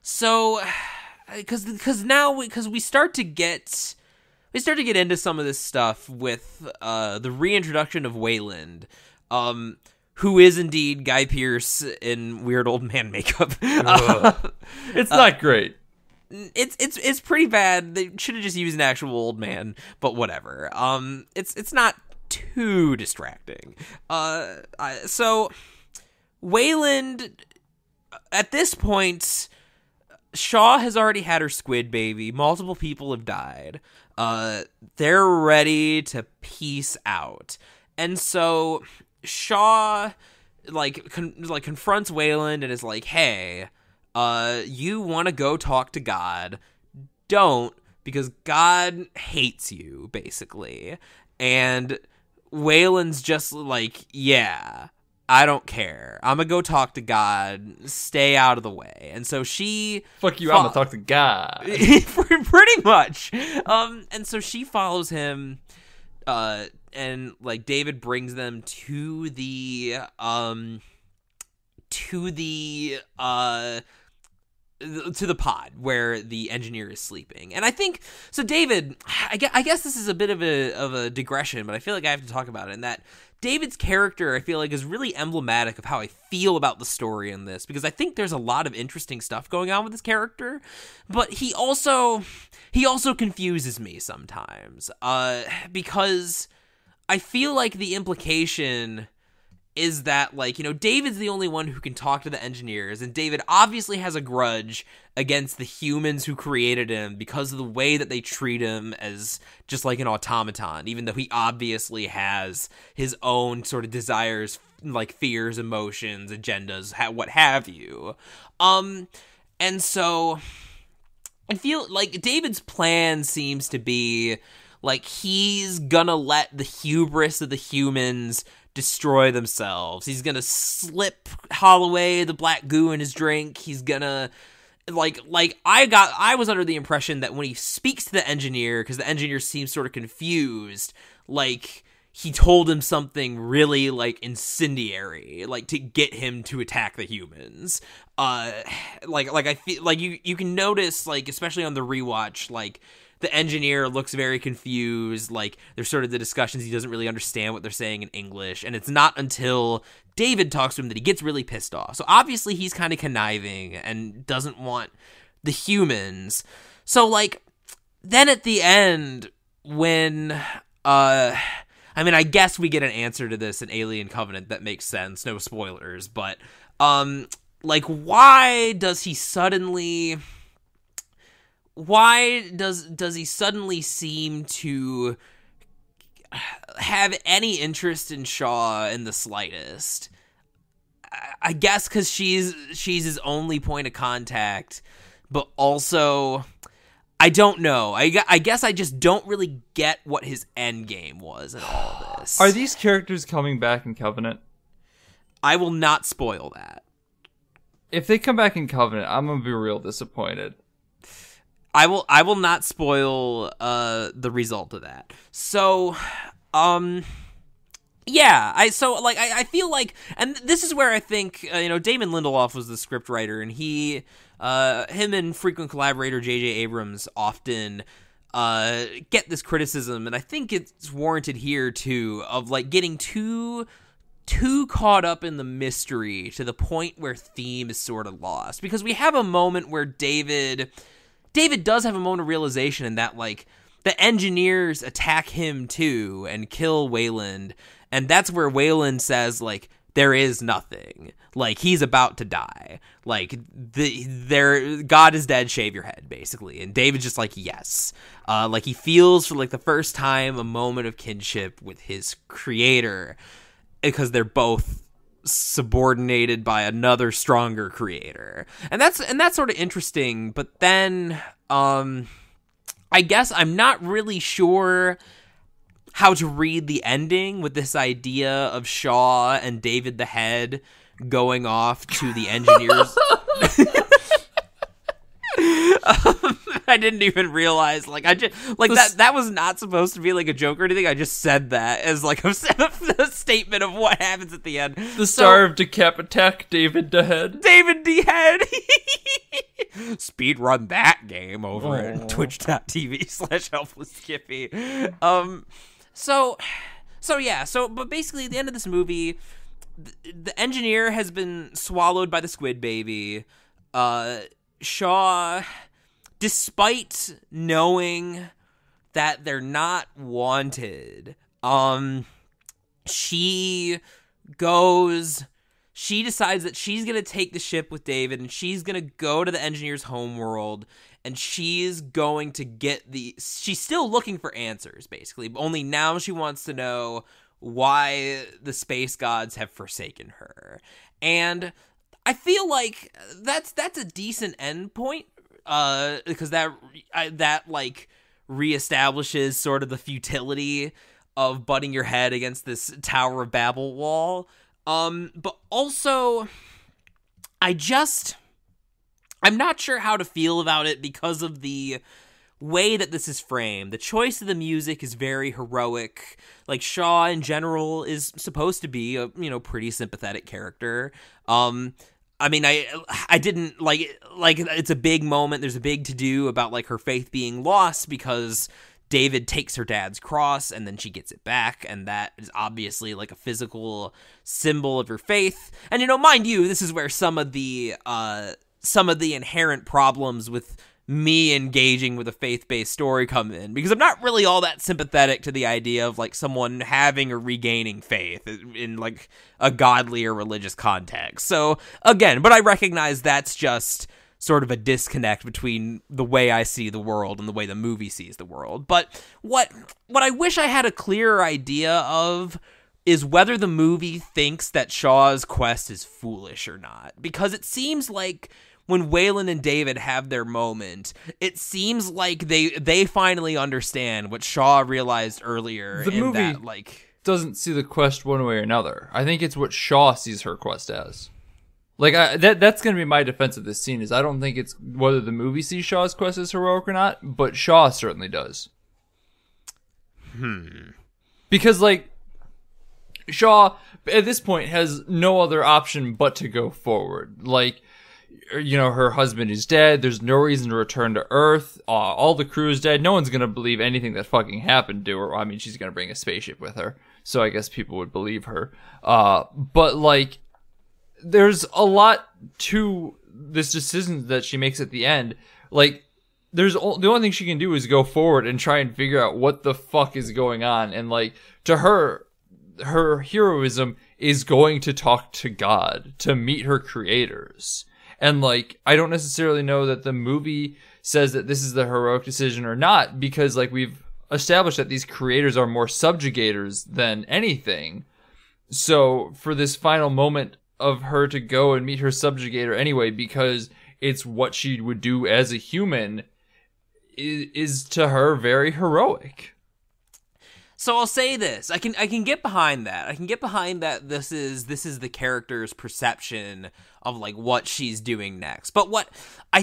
Speaker 2: So because we start to get into some of this stuff with the reintroduction of Wayland, who is indeed Guy Pearce in weird old man makeup.
Speaker 1: It's not great.
Speaker 2: It's pretty bad. They should have just used an actual old man, but whatever. It's not too distracting. So Wayland, at this point, Shaw has already had her squid baby. Multiple people have died. They're ready to peace out. And so Shaw confronts Wayland and is like, "Hey, you want to go talk to God? Don't, because God hates you," basically. And Wayland's just like, "Yeah, I don't care. I'm gonna go talk to God. Stay out of the way." And so she...
Speaker 1: Fuck you, I'm gonna talk to God.
Speaker 2: Pretty much. And so she follows him, and like David brings them to the pod where the engineer is sleeping. And I think so. David, I guess this is a bit of a digression, but I feel like I have to talk about it. And that David's character, I feel like, is really emblematic of how I feel about the story in this, because I think there's a lot of interesting stuff going on with this character, but he also confuses me sometimes, because I feel like the implication is that, like, you know, David's the only one who can talk to the engineers, and David obviously has a grudge against the humans who created him because of the way that they treat him as just like an automaton, even though he obviously has his own sort of desires, like fears, emotions, agendas, what have you. And so I feel like David's plan seems to be like he's gonna let the hubris of the humans destroy themselves. He's gonna slip Holloway the black goo in his drink. He's gonna I was under the impression that when he speaks to the engineer, because the engineer seems sort of confused, like he told him something really like incendiary, like to get him to attack the humans. I feel like you can notice, like, especially on the rewatch, like the engineer looks very confused, like there's sort of the discussions, he doesn't really understand what they're saying in English, and it's not until David talks to him that he gets really pissed off. So obviously he's kind of conniving and doesn't want the humans. So like, then at the end, when, I mean, I guess we get an answer to this in Alien Covenant that makes sense, no spoilers, but, like, why does he suddenly seem to have any interest in Shaw in the slightest? I guess because she's his only point of contact, but also I don't know. I guess I just don't really get what his end game was in all this.
Speaker 1: Are these characters coming back in Covenant?
Speaker 2: I will not spoil that.
Speaker 1: If they come back in Covenant, I'm gonna be real disappointed.
Speaker 2: I will not spoil the result of that. So, yeah, I feel like, and this is where I think Damon Lindelof was the script writer, and him and frequent collaborator J.J. Abrams often get this criticism, and I think it's warranted here too, of like getting too caught up in the mystery to the point where theme is sort of lost, because we have a moment where David does have a moment of realization in that, like, the engineers attack him too and kill Wayland. And that's where Wayland says, like, there is nothing. Like, he's about to die. Like, God is dead, shave your head, basically. And David's just like, yes. Like, he feels for, like, the first time a moment of kinship with his creator, because they're both subordinated by another stronger creator. And that's sort of interesting. But then, I guess I'm not really sure how to read the ending with this idea of Shaw and David the Head going off to the engineers. I didn't even realize, like, that was not supposed to be like a joke or anything. I just said that as like a statement of what happens at the end.
Speaker 1: The star of Decap Attack, David the Head.
Speaker 2: David the Head. Speed run that game over at twitch.tv/helplessskippy. But basically at the end of this movie, the engineer has been swallowed by the squid baby. Shaw, despite knowing that they're not wanted, she decides that she's going to take the ship with David, and she's going to go to the engineer's homeworld, and she's going to she's still looking for answers, basically, only now she wants to know why the space gods have forsaken her. And I feel like that's a decent end point, because that like reestablishes sort of the futility of butting your head against this Tower of Babel wall. But also, I'm not sure how to feel about it because of the way that this is framed. The choice of the music is very heroic. Like, Shaw in general is supposed to be a, pretty sympathetic character. I mean, I didn't like it's a big moment. There's a big to-do about like her faith being lost because David takes her dad's cross and then she gets it back, and that is obviously like a physical symbol of her faith. And mind you, this is where some of the inherent problems with me engaging with a faith-based story come in, because I'm not really all that sympathetic to the idea of like someone having or regaining faith in like a godly or religious context. So again, but I recognize that's just sort of a disconnect between the way I see the world and the way the movie sees the world. But what I wish I had a clearer idea of is whether the movie thinks that Shaw's quest is foolish or not. Because it seems like when Wayland and David have their moment, it seems like they finally understand what Shaw realized earlier.
Speaker 1: The movie doesn't see the quest one way or another. I think it's what Shaw sees her quest as. Like, that's going to be my defense of this scene, is I don't think it's whether the movie sees Shaw's quest as heroic or not, but Shaw certainly does. Because, like, Shaw, at this point, has no other option but to go forward. Like, her husband is dead. There's no reason to return to Earth. All the crew is dead. No one's going to believe anything that fucking happened to her. I mean, she's going to bring a spaceship with her, so I guess people would believe her. But, like, there's a lot to this decision that she makes at the end. Like, the only thing she can do is go forward and try and figure out what the fuck is going on. And, like, to her heroism is going to talk to God, to meet her creators. And, like, I don't necessarily know that the movie says that this is the heroic decision or not, because, like, we've established that these creators are more subjugators than anything. So, for this final moment of her to go and meet her subjugator anyway, because it's what she would do as a human, is to her very heroic.
Speaker 2: So I'll say this. I can get behind that. I can get behind that this is the character's perception of like what she's doing next. But a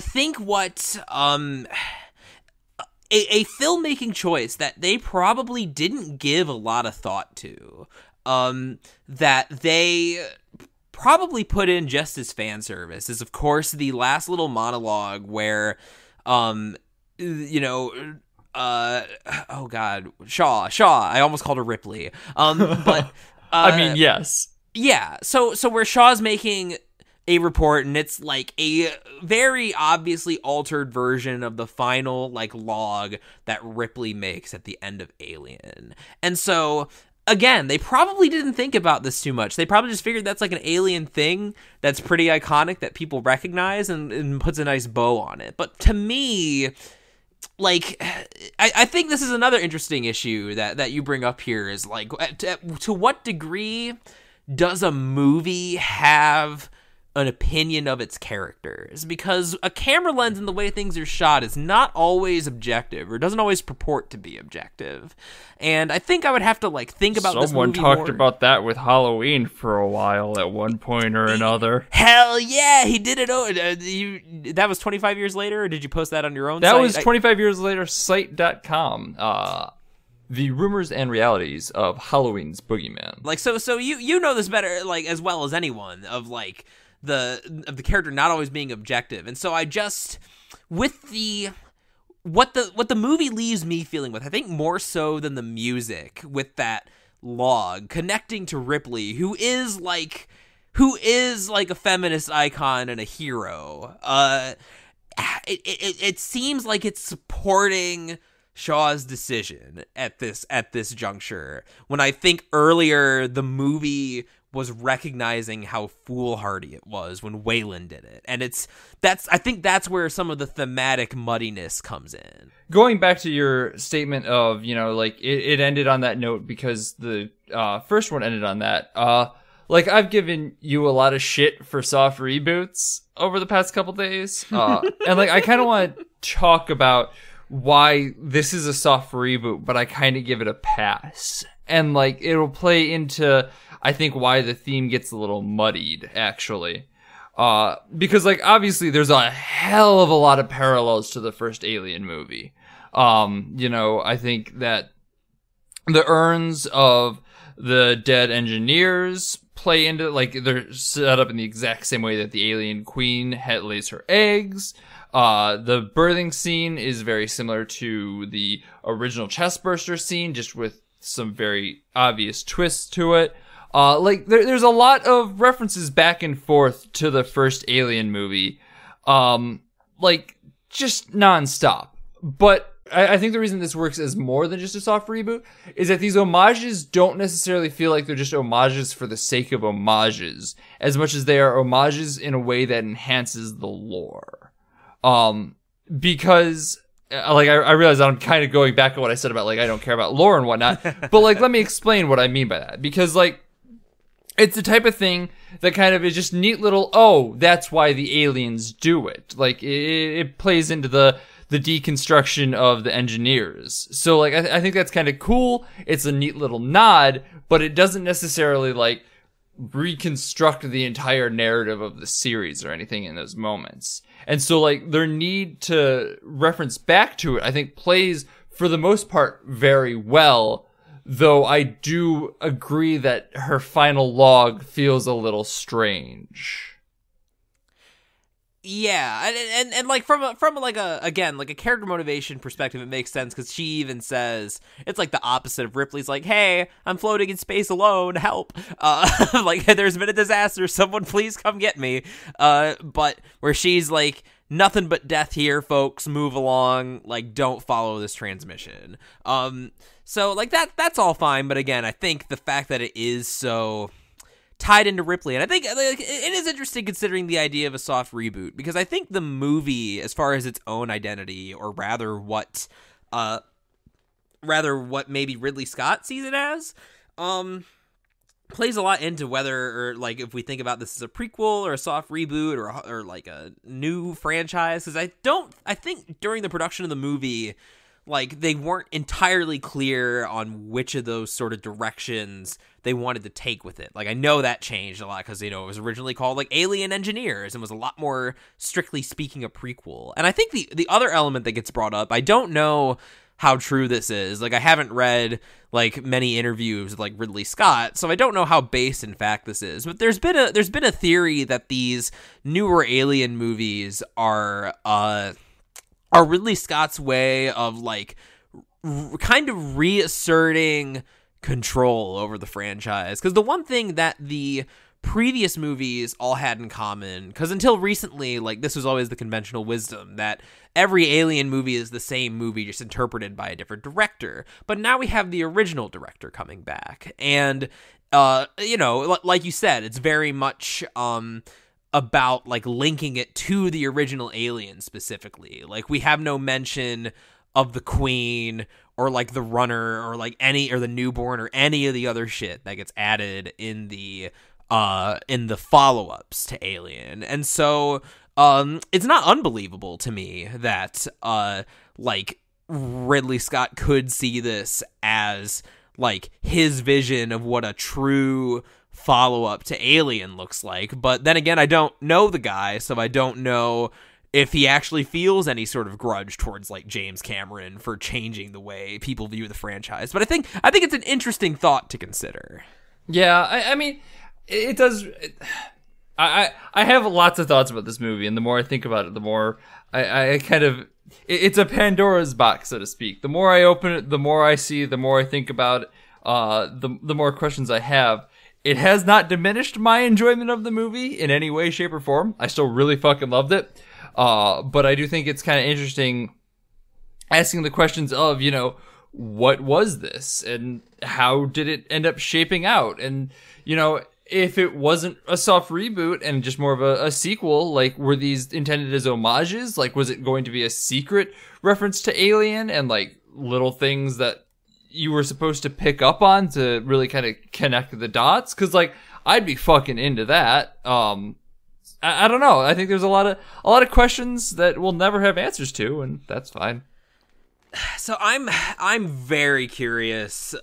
Speaker 2: filmmaking choice that they probably didn't give a lot of thought to, that they probably put in just as fan service, is of course the last little monologue where oh god, Shaw, I almost called her Ripley. But
Speaker 1: I mean, yes.
Speaker 2: Yeah, so where Shaw's making a report, and it's like a very obviously altered version of the final like log that Ripley makes at the end of Alien. And so again, they probably didn't think about this too much. They probably just figured that's like an Alien thing that's pretty iconic that people recognize and puts a nice bow on it. But to me, like, I think this is another interesting issue that you bring up here is like, to what degree does a movie have an opinion of its characters? Because a camera lens and the way things are shot is not always objective, or doesn't always purport to be objective. And I think I would have to like think about this movie
Speaker 1: Someone talked
Speaker 2: more.
Speaker 1: about that with Halloween for a while at one point or another.
Speaker 2: Hell yeah, he did it. That was 25 years later, or did you post that on your own site?
Speaker 1: That was 25 years later, site.com. The rumors and realities of Halloween's boogeyman.
Speaker 2: Like, so you know this better, like, as well as anyone, of like the character not always being objective. And so I just, with what the movie leaves me feeling with, I think more so than the music, with that log connecting to Ripley, who is like a feminist icon and a hero. It seems like it's supporting Shaw's decision at this juncture, when I think earlier the movie was recognizing how foolhardy it was when Wayland did it. And I think that's where some of the thematic muddiness comes in.
Speaker 1: Going back to your statement of, like it ended on that note because the first one ended on that. Like, I've given you a lot of shit for soft reboots over the past couple days. And like, I kind of want to talk about why this is a soft reboot, but I kind of give it a pass. And like, it'll play into, I think, why the theme gets a little muddied, actually. Because like, obviously there's a hell of a lot of parallels to the first Alien movie. I think that the urns of the dead engineers play into, like, they're set up in the exact same way that the alien queen lays her eggs. The birthing scene is very similar to the original chestburster scene, just with some very obvious twists to it. Like, there's a lot of references back and forth to the first Alien movie. Like, just nonstop. But I think the reason this works as more than just a soft reboot is that these homages don't necessarily feel like they're just homages for the sake of homages, as much as they are homages in a way that enhances the lore. Because, like, I realize that I'm kind of going back to what I said about, like, I don't care about lore and whatnot, but, like, let me explain what I mean by that. Because, like, it's the type of thing that kind of is just neat little, oh, that's why the aliens do it. Like, it plays into the deconstruction of the engineers. So, like, I think that's kind of cool. It's a neat little nod, but it doesn't necessarily, like, reconstruct the entire narrative of the series or anything in those moments. And so, like, their need to reference back to it, I think, plays, for the most part, very well. Though I do agree that her final log feels a little strange.
Speaker 2: Yeah, and like from like a character motivation perspective, it makes sense, because she even says it's like the opposite of Ripley's, like, hey, I'm floating in space alone, help. Like, there's been a disaster, someone please come get me. But where she's like, nothing but death here, folks, move along, like, don't follow this transmission. So like that's all fine, but again, I think the fact that it is so tied into Ripley, and I think, like, it is interesting considering the idea of a soft reboot, because I think the movie, as far as its own identity, or rather what maybe Ridley Scott sees it as, plays a lot into whether, or like, if we think about this as a prequel or a soft reboot or like a new franchise, because I think during the production of the movie, like, they weren't entirely clear on which of those sort of directions they wanted to take with it. Like, I know that changed a lot, because, it was originally called, like, Alien Engineers, and was a lot more, strictly speaking, a prequel. And I think the other element that gets brought up, I don't know how true this is. Like, I haven't read, like, many interviews with, like, Ridley Scott, so I don't know how based, in fact, this is. But there's been a theory that these newer Alien movies are Ridley Scott's way of, like, kind of reasserting control over the franchise. Because the one thing that the previous movies all had in common, because until recently, like, this was always the conventional wisdom that every Alien movie is the same movie, just interpreted by a different director. But now we have the original director coming back, and like you said, it's very much about, like, linking it to the original Alien specifically. Like, we have no mention of the Queen or, like, the Runner or, like, or the Newborn or any of the other shit that gets added in the follow-ups to Alien. And so it's not unbelievable to me that like, Ridley Scott could see this as, like, his vision of what a true follow-up to Alien looks like. But then again, I don't know the guy, so I don't know if he actually feels any sort of grudge towards, like, James Cameron for changing the way people view the franchise. But I think it's an interesting thought to consider.
Speaker 1: Yeah, I mean, it does. I have lots of thoughts about this movie, and the more I think about it, the more I kind of, it's a Pandora's box, so to speak. The more I open it, the more I see, the more I think about it, the more questions I have. It has not diminished my enjoyment of the movie in any way, shape, or form. I still really fucking loved it. But I do think it's kind of interesting asking the questions of, what was this? And how did it end up shaping out? And, if it wasn't a soft reboot and just more of a sequel, like, were these intended as homages? Like, was it going to be a secret reference to Alien and, like, little things that you were supposed to pick up on to really kind of connect the dots? Because, like, I'd be fucking into that. I don't know. I think there's a lot of questions that we'll never have answers to, and that's fine.
Speaker 2: So I'm very curious,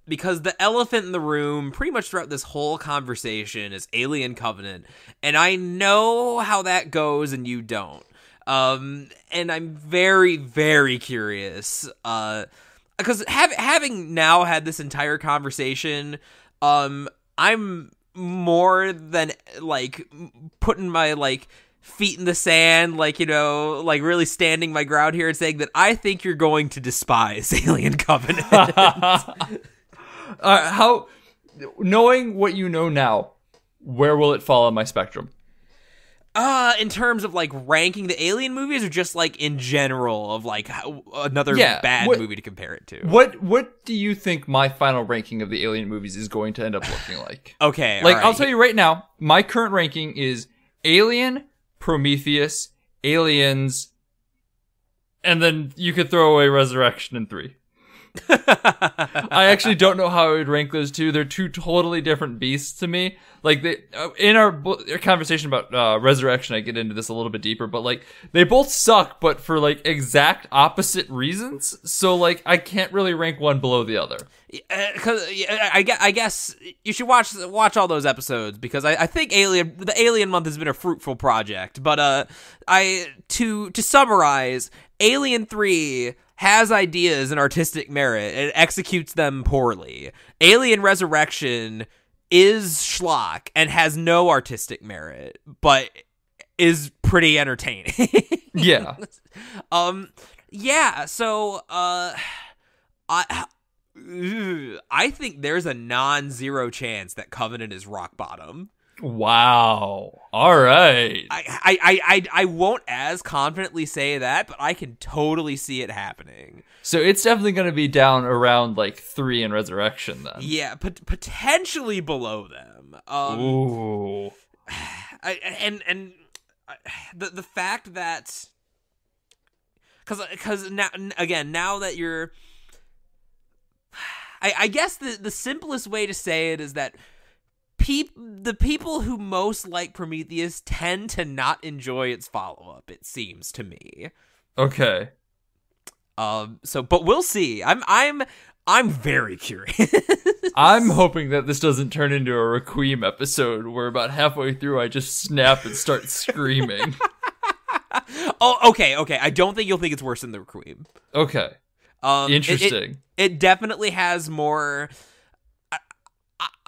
Speaker 2: because the elephant in the room pretty much throughout this whole conversation is Alien Covenant, and I know how that goes and you don't. And I'm very, very curious, because having now had this entire conversation, I'm more than, like, putting my, like, feet in the sand, like, really standing my ground here and saying that I think you're going to despise Alien Covenant.
Speaker 1: How, knowing what you know now, where will it fall on my spectrum?
Speaker 2: In terms of, like, ranking the Alien movies, or just, like, in general of, like, another bad movie to compare it to?
Speaker 1: What do you think my final ranking of the Alien movies is going to end up looking like?
Speaker 2: Okay,
Speaker 1: like,
Speaker 2: all right.
Speaker 1: I'll tell you right now, my current ranking is Alien, Prometheus, Aliens, and then you could throw away Resurrection in 3. I actually don't know how I would rank those two. They're two totally different beasts to me. Like, in our conversation about Resurrection, I get into this a little bit deeper, but, like, they both suck, but for, like, exact opposite reasons. So, like, I can't really rank one below the other.
Speaker 2: Because I guess you should watch all those episodes, because I think the Alien month has been a fruitful project. But to summarize, Alien 3 has ideas and artistic merit and executes them poorly. Alien Resurrection is schlock and has no artistic merit, but is pretty entertaining.
Speaker 1: Yeah.
Speaker 2: Yeah, so I think there's a non-zero chance that Covenant is rock bottom.
Speaker 1: Wow. All right.
Speaker 2: I won't as confidently say that, but I can totally see it happening.
Speaker 1: So it's definitely going to be down around, like, 3 in Resurrection then.
Speaker 2: Yeah, potentially below them.
Speaker 1: Ooh.
Speaker 2: The fact that, because now that you're, I guess the simplest way to say it is that the people who most like Prometheus tend to not enjoy its follow-up, it seems to me.
Speaker 1: Okay.
Speaker 2: But we'll see. I'm very curious.
Speaker 1: I'm hoping that this doesn't turn into a Requiem episode where about halfway through I just snap and start screaming.
Speaker 2: Oh, okay. I don't think you'll think it's worse than the Requiem.
Speaker 1: Okay. Interesting.
Speaker 2: It definitely has more.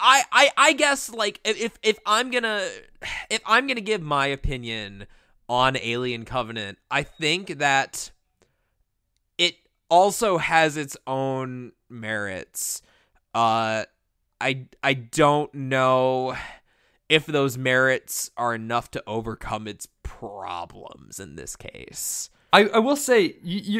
Speaker 2: I guess, like, if I'm gonna give my opinion on Alien Covenant, I think that it also has its own merits. I don't know if those merits are enough to overcome its problems in this case.
Speaker 1: I will say,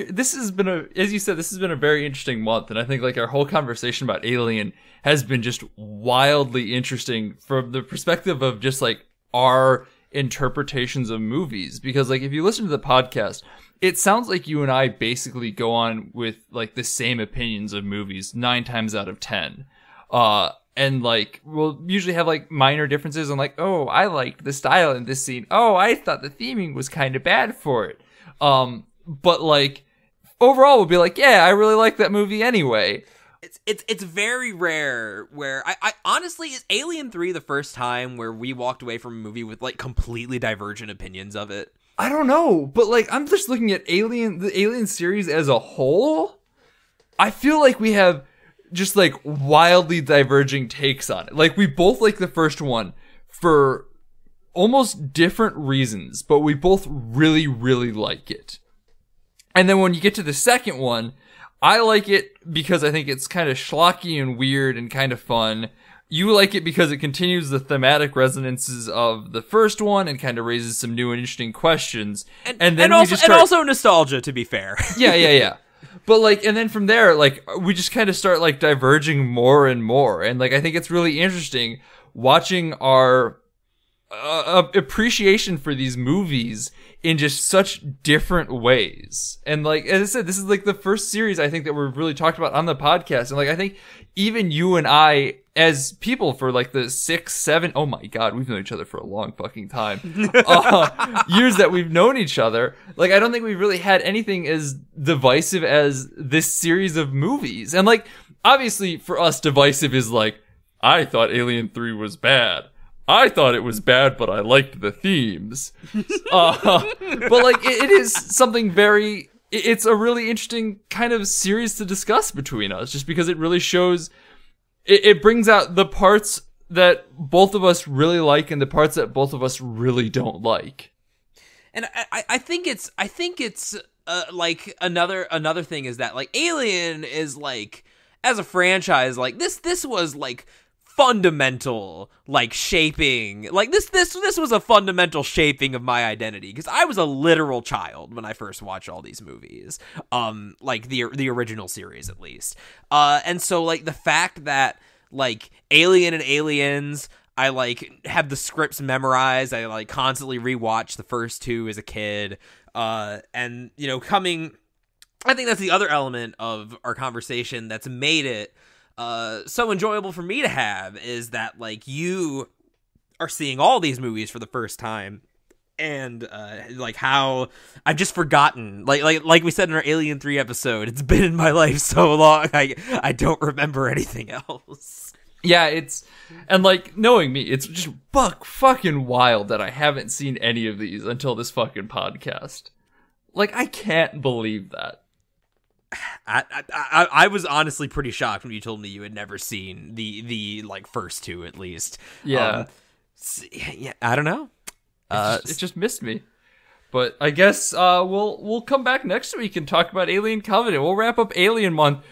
Speaker 1: this has been as you said, this has been a very interesting month, and I think like our whole conversation about Alien has been just wildly interesting from the perspective of just like our interpretations of movies. Because like if you listen to the podcast, it sounds like you and I basically go on with like the same opinions of movies 9 times out of 10. And like we'll usually have like minor differences on like, oh, I liked the style in this scene. Oh, I thought the theming was kind of bad for it. But like overall we'll be like, yeah, I really like that movie anyway.
Speaker 2: It's very rare where I honestly, is Alien 3 the first time where we walked away from a movie with like completely divergent opinions of it?
Speaker 1: I don't know, but like I'm just looking at the Alien series as a whole. I feel like we have just like wildly diverging takes on it. Like we both like the first one for almost different reasons, but we both really, really like it. And then when you get to the second one, I like it because I think it's kind of schlocky and weird and kind of fun. You like it because it continues the thematic resonances of the first one and kind of raises some new and interesting questions. And
Speaker 2: also nostalgia, to be fair.
Speaker 1: Yeah. But like, and then from there, like, we just kind of start like diverging more and more. And like, I think it's really interesting watching our appreciation for these movies in just such different ways. And like, as I said, this is like the first series I think that we've really talked about on the podcast. And like, I think even you and I, as people for like the 6, 7, oh my God, we've known each other for a long fucking time, years that we've known each other. Like, I don't think we've really had anything as divisive as this series of movies. And like, obviously for us, divisive is like, I thought Alien 3 was bad. I thought it was bad, but I liked the themes. But like, it is something very, it's a really interesting kind of series to discuss between us, just because it really shows, it brings out the parts that both of us really like and the parts that both of us really don't like.
Speaker 2: And I think it's like another thing is that like Alien is like, as a franchise, like this was like fundamental like shaping, like this was a fundamental shaping of my identity, because I was a literal child when I first watched all these movies, like the original series at least, and so like the fact that like Alien and Aliens, I like have the scripts memorized, I like constantly rewatch the first two as a kid, and you know, I think that's the other element of our conversation that's made it so enjoyable for me to have, is that like you are seeing all these movies for the first time, and like how I've just forgotten, like we said in our Alien 3 episode, it's been in my life so long I don't remember anything else.
Speaker 1: Yeah, and like knowing me, it's just fucking wild that I haven't seen any of these until this fucking podcast. Like, I can't believe that.
Speaker 2: I was honestly pretty shocked when you told me you had never seen the like first two at least.
Speaker 1: Yeah.
Speaker 2: Yeah, I don't know.
Speaker 1: It just missed me. But I guess we'll come back next week and talk about Alien Covenant. We'll wrap up Alien Month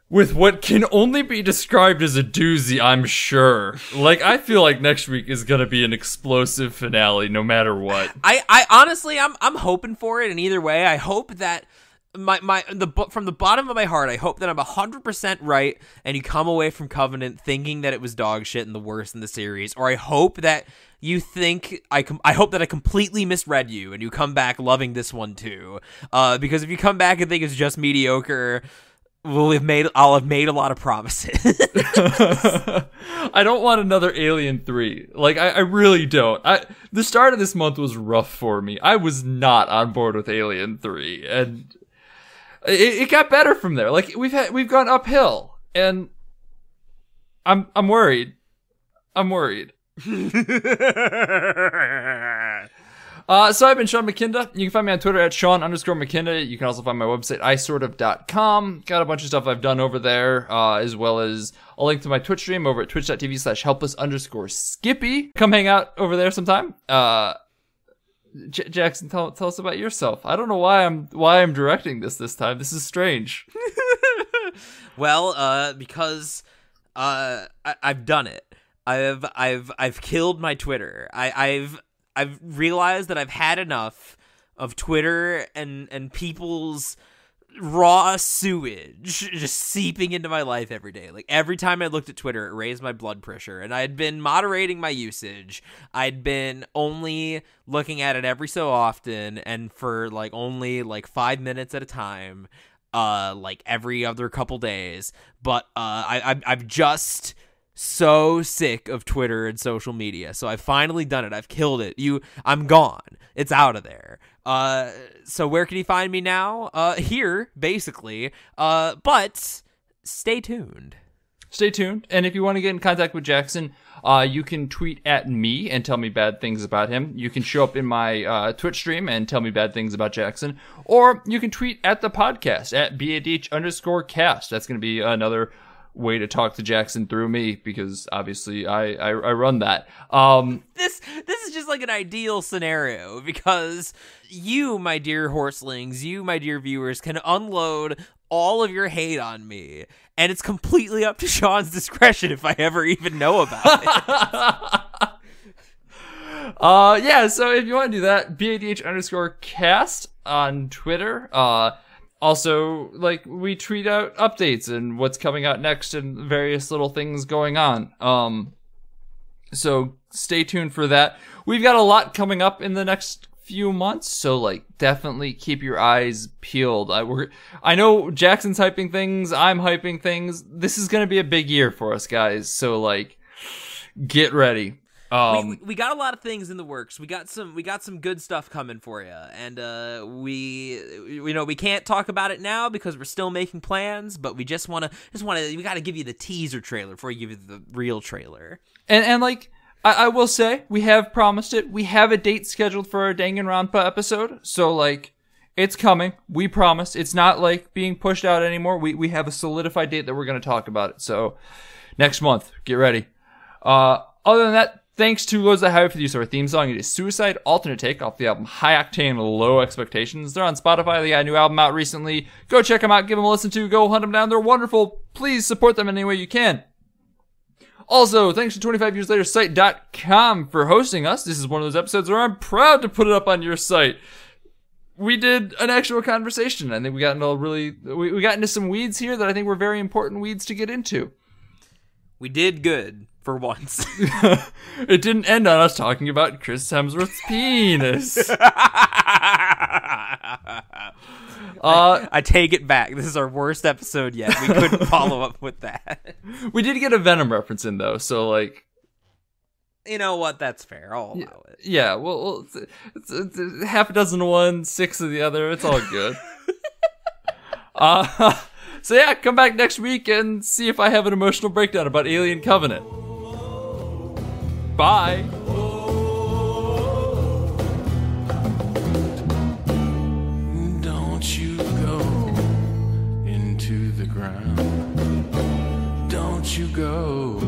Speaker 1: with what can only be described as a doozy, I'm sure. Like, I feel like next week is gonna be an explosive finale, no matter what.
Speaker 2: I honestly, I'm hoping for it, and either way, I hope that from the bottom of my heart, I hope that I'm 100% right, and you come away from Covenant thinking that it was dog shit and the worst in the series, or I hope that you think I hope that I completely misread you, and you come back loving this one too. Because if you come back and think it's just mediocre, I'll have made a lot of promises.
Speaker 1: I don't want another Alien 3. Like, I really don't. The start of this month was rough for me. I was not on board with Alien 3, and it got better from there. Like, we've gone uphill, and I'm worried. I'm worried. So I've been Sean McKinda. You can find me on Twitter at Sean_McKinda. You can also find my website, isortof.com. Got a bunch of stuff I've done over there, as well as a link to my Twitch stream over at twitch.tv/helpless_Skippy. Come hang out over there sometime. Jackson, tell us about yourself. I don't know why I'm directing this time. This is strange.
Speaker 2: Well, because I've done it. I've killed my Twitter. I've realized that I've had enough of Twitter and people's raw sewage just seeping into my life every day. Like, every time I looked at Twitter, it raised my blood pressure, and I had been moderating my usage. I'd been only looking at it every so often, and for like only like 5 minutes at a time, like every other couple days. But I'm just so sick of Twitter and social media. So I've finally done it. I've killed it. I'm gone. It's out of there. So where can you find me now? Here, basically. But stay tuned.
Speaker 1: Stay tuned. And if you want to get in contact with Jackson, you can tweet at me and tell me bad things about him. You can show up in my Twitch stream and tell me bad things about Jackson. Or you can tweet at the podcast at BADH_cast. That's going to be another way to talk to Jackson through me, because obviously I run that.
Speaker 2: This is just like an ideal scenario, because you, my dear horselings, you, my dear viewers, can unload all of your hate on me, and it's completely up to Sean's discretion if I ever even know about it.
Speaker 1: Yeah, so if you want to do that, BADH_cast on Twitter. Also, like, we tweet out updates and what's coming out next and various little things going on. So stay tuned for that. We've got a lot coming up in the next few months, so like, definitely keep your eyes peeled. I know Jackson's hyping things, I'm hyping things. This is gonna be a big year for us, guys, so like, get ready.
Speaker 2: We got a lot of things in the works. We got some good stuff coming for you, and we can't talk about it now because we're still making plans. But we just wanna we gotta give you the teaser trailer before we give you the real trailer.
Speaker 1: And like, I will say, we have promised it. We have a date scheduled for our Danganronpa episode, so like, it's coming. We promise. It's not like being pushed out anymore. We have a solidified date that we're gonna talk about it. So next month, get ready. Other than that, thanks to Loads That Highway for the use of our theme song. It is Suicide, alternate take off the album High Octane, Low Expectations. They're on Spotify. They got a new album out recently. Go check them out. Give them a listen to. Go hunt them down. They're wonderful. Please support them in any way you can. Also, thanks to 25 Years Later Site.com for hosting us. This is one of those episodes where I'm proud to put it up on your site. We did an actual conversation. I think we got into some weeds here that I think were very important weeds to get into.
Speaker 2: We did good. For once.
Speaker 1: It didn't end on us talking about Chris Hemsworth's penis.
Speaker 2: I take it back. This is our worst episode yet. We couldn't follow up with that.
Speaker 1: We did get a Venom reference in, though, so, like...
Speaker 2: You know what? That's fair. I'll allow it.
Speaker 1: Yeah, well it's half a dozen of one, 6 of the other. It's all good. So yeah, come back next week and see if I have an emotional breakdown about Alien Covenant. Bye.
Speaker 3: Don't you go into the ground. Don't you go